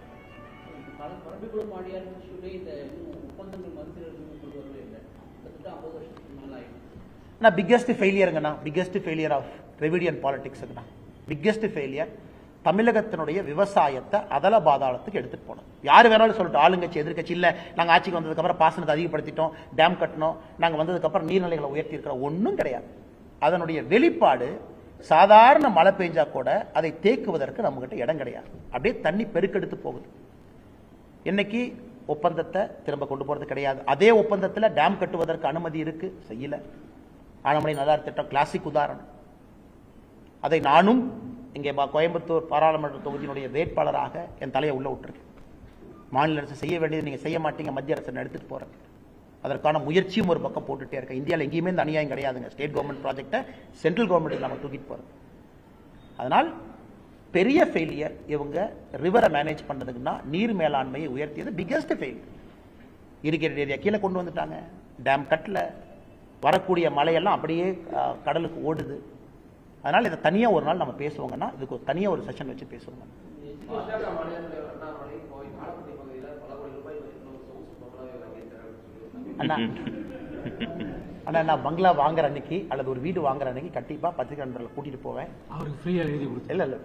பிக்கெஸ்ட் ஃபெயிலியருங்கண்ணா, பிக்கெஸ்ட் ஃபெயிலியர் ஆஃப் திராவிடியன் பாலிடிக்ஸ்ங்கண்ணா, பிக்கெஸ்ட் ஃபெயிலியர். தமிழகத்தினுடைய விவசாயத்தை அதல பாதாளத்துக்கு எடுத்துட்டு போனோம். யாரு வேணாலும் சொல்லிட்டு, ஆளுங்கட்சி எதிர்கட்சி இல்ல, நாங்க ஆட்சிக்கு வந்ததுக்கு அப்புறம் பாசனத்தை அதிகப்படுத்திட்டோம், டேம் கட்டணும், நாங்க வந்ததுக்கு அப்புறம் நீர்நிலைகளை உயர்த்தி இருக்கிறோம், ஒன்றும் கிடையாது. அதனுடைய வெளிப்பாடு சாதாரண மழை பெஞ்சா கூட அதை தேக்குவதற்கு நம்ம கிட்ட இடம் கிடையாது, அப்படியே தண்ணி பெருக்கெடுத்து போகுது. இன்னைக்கு ஒப்பந்தத்தை திரும்ப கொண்டு போறது கிடையாது. அதே ஒப்பந்தத்தில் டேம் கட்டுவதற்கு அனுமதி இருக்கு, செய்யல. ஆனமலை நல்லார் திட்டம் கிளாசிக் உதாரணம். அதை நானும் இங்கே கோயம்புத்தூர் பாராளுமன்ற தொகுதியினுடைய வேட்பாளராக என் தலையை உள்ள விட்டுருக்கேன். மாநில அரசு செய்ய வேண்டியது நீங்க செய்ய மாட்டீங்க, மத்திய அரசு எடுத்துட்டு போறேன். அதற்கான முயற்சியும் ஒரு பக்கம் போட்டுட்டே இருக்கேன். இந்தியாவில் எங்கேயுமே இந்த அநியாயம் கிடையாதுங்க. ஸ்டேட் கவர்மெண்ட் ப்ராஜெக்டை சென்ட்ரல் கவர்மெண்ட் நம்ம தூக்கிட்டு போறது. அதனால் பெரிய ஃபெயிலியர் இவங்க ரிவரை மேனேஜ் பண்ணதுக்குன்னா நீர் மேலாண்மையை உயர்த்தியது பிக்கெஸ்ட் ஃபெயிலியர். இரிகேட்டட் ஏரியா கீழே கொண்டு வந்துட்டாங்க, டேம் கட்டல, வரக்கூடிய மழையெல்லாம் அப்படியே கடலுக்கு ஓடுது. அதனால இதை தனியா ஒரு நாள் நம்ம பேசுவோங்கன்னா, இதுக்கு தனியா ஒரு செஷன் வச்சு பேசுவோங்க. அண்ணா அண்ணா நான் பங்களா வாங்குற அன்னைக்கு அல்லது ஒரு வீடு வாங்குற அன்னைக்கு கண்டிப்பா பத்திரிகை நண்பர்களை கூட்டிட்டு போவேன். அவருக்கு ஃப்ரீயா எழுதி கொடுத்து இல்ல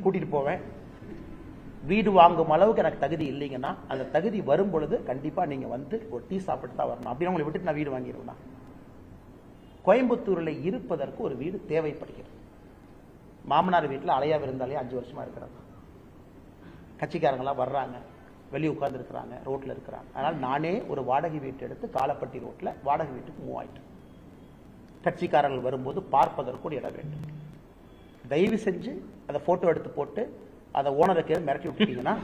கூட்டிட்டு போவேன். வீடு வாங்கும் அளவுக்கு எனக்கு தகுதி இல்லைங்கன்னா, அந்த தகுதி வரும் பொழுது கண்டிப்பா நீங்க வந்து ஒரு டீ சாப்பிட்டு தான் வரணும். அப்படின்னு உங்களை விட்டுட்டு நான் வீடு வாங்கிடுவேன். கோயம்புத்தூரில் இருப்பதற்கு ஒரு வீடு தேவைப்படுகிறது. மாமனார் வீட்டில் அலையா விருந்தாலே 5 வருஷமா இருக்கிறாங்க. கட்சிக்காரங்களாம் வர்றாங்க, வெளியே உட்கார்ந்து இருக்கிறாங்க, ரோட்ல இருக்கிறாங்க. அதனால் நானே ஒரு வாடகை வீட்டு எடுத்து காலப்பட்டி ரோட்ல வாடகை வீட்டுக்கு மூவ் ஆயிட்டேன். கட்சிக்காரர்கள் வரும்போது பார்ப்பதற்கு ஒரு இடம் வேண்டும். தயவு செஞ்சு அதை போட்டோ எடுத்து போட்டு அதை ஓனருக்கு மிரட்டி விட்டீங்கன்னா,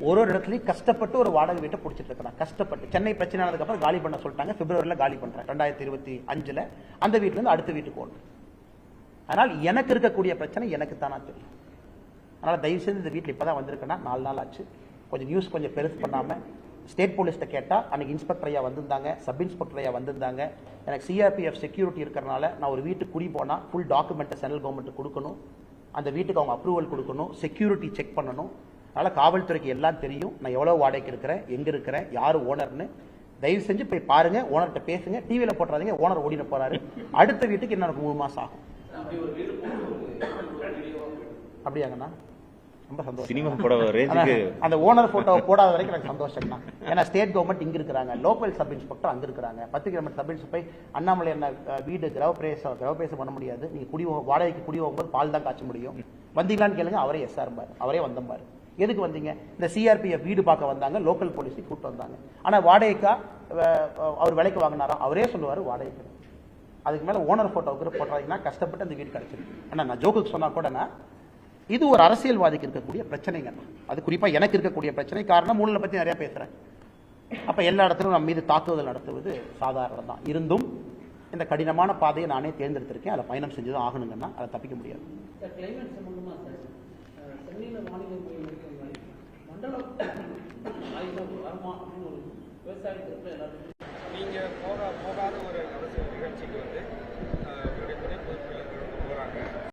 ஒரு இடத்துலையும் கஷ்டப்பட்டு ஒரு வாடகை வீட்டை பிடிச்சிட்டு இருக்கிறான். கஷ்டப்பட்டு சென்னை பிரச்சனை ஆனதுக்கு அப்புறம் காலி பண்ண சொல்லிட்டாங்க. பிப்ரவரியில் காலி பண்றேன் 2025. அந்த வீட்டுல இருந்து அடுத்த வீட்டுக்கு ஓடுறேன். அதனால் எனக்கு இருக்கக்கூடிய பிரச்சனை எனக்கு தானா தெரியும். அதனால தயவு செய்து இந்த வீட்டில் இப்பதான் வந்திருக்கேன்னா 4 நாள் ஆச்சு. கொஞ்சம் நியூஸ் கொஞ்சம் பெருசு பண்ணாம ஸ்டேட் போலீஸ்ட்ட கேட்டா அன்னைக்கு இன்ஸ்பெக்டர் ஐயா வந்திருந்தாங்க, சப் இன்ஸ்பெக்டர் ஐயா வந்திருந்தாங்க. எனக்கு சிஆர்பிஎஃப் செக்யூரிட்டி இருக்கிறனால நான் ஒரு வீட்டுக்கு குடி போனா ஃபுல் டாக்குமெண்ட்டை சென்ட்ரல் கவர்மெண்ட் கொடுக்கணும், அந்த வீட்டுக்கு அவங்க அப்ரூவல் கொடுக்கணும், செக்யூரிட்டி செக் பண்ணணும். அதனால காவல்துறைக்கு எல்லாம் தெரியும், நான் எவ்வளவு வாடகைக்கு இருக்கிறேன், எங்க இருக்கிறேன், யாரு ஓனர்னு. தயவு செஞ்சு போய் பாருங்க, ஓனர்கிட்ட பேசுங்க. டிவியில போட்டுறாதீங்க, ஓனர் ஓடின போறாரு. அடுத்த வீட்டுக்கு இன்னும் 3 மாசம் ஆகும். அப்படியாங்கண்ணா? ரொம்ப சந்தோஷம். சினிமா போட ரேஞ்சுக்கு அந்த ஓனர் போட்டோவை போடாத வரைக்கும் எனக்கு சந்தோஷம் தான். ஏன்னா ஸ்டேட் கவர்மெண்ட் இங்க இருக்கிறாங்க, லோக்கல் சப் இன்ஸ்பெக்டர் அங்க இருக்கிறாங்க, 10 கிலோமீட்டர் சப் இன்ஸ்பெக்டர் போய் அண்ணாமலை என்ன வீடு கிரகப்பிரவேசம் பண்ண முடியாது, நீங்க வாடகைக்கு குடி போகும்போது பால் தான் காய்ச்ச முடியும், வந்தீங்களான்னு கேளுங்க, அவரே எஸ்ஆர் பாரு, அவரே வந்தம்பாரு. எதுக்கு வந்தீங்க? இந்த சிஆர்பிஎஃப் வீடு பார்க்க வந்தாங்க, லோக்கல் போலீஸை கூப்பிட்டு வந்தாங்க. ஆனா வாடகைக்கா அவர் விலைக்கு வாங்கினாரா? அவரே சொல்லுவாரு வாடகைக்கு. அதுக்கு மேல ஓனர் போட்டோவுக்கு போட்டாங்கன்னா கஷ்டப்பட்டு அந்த வீடு கிடைச்சிருக்கு. ஆனா நான் ஜோக்குக்கு சொன்னா கூட இது ஒரு அரசியல்வாதிக்கு இருக்கக்கூடிய பிரச்சனைங்க. அது குறிப்பா எனக்கு இருக்கக்கூடிய பிரச்சனை. காரணம் ஊழலை பத்தி நிறைய பேசுறேன். அப்ப எல்லா இடத்திலும் நம்ம மீது தாக்குதல் நடத்துவது சாதாரணம் தான். இருந்தும் இந்த கடினமான பாதையை நானே தேர்ந்தெடுத்திருக்கேன். அதை பயணம் செஞ்சுதான் ஆகணுங்கன்னா அதை தப்பிக்க முடியாது. மண்டலம்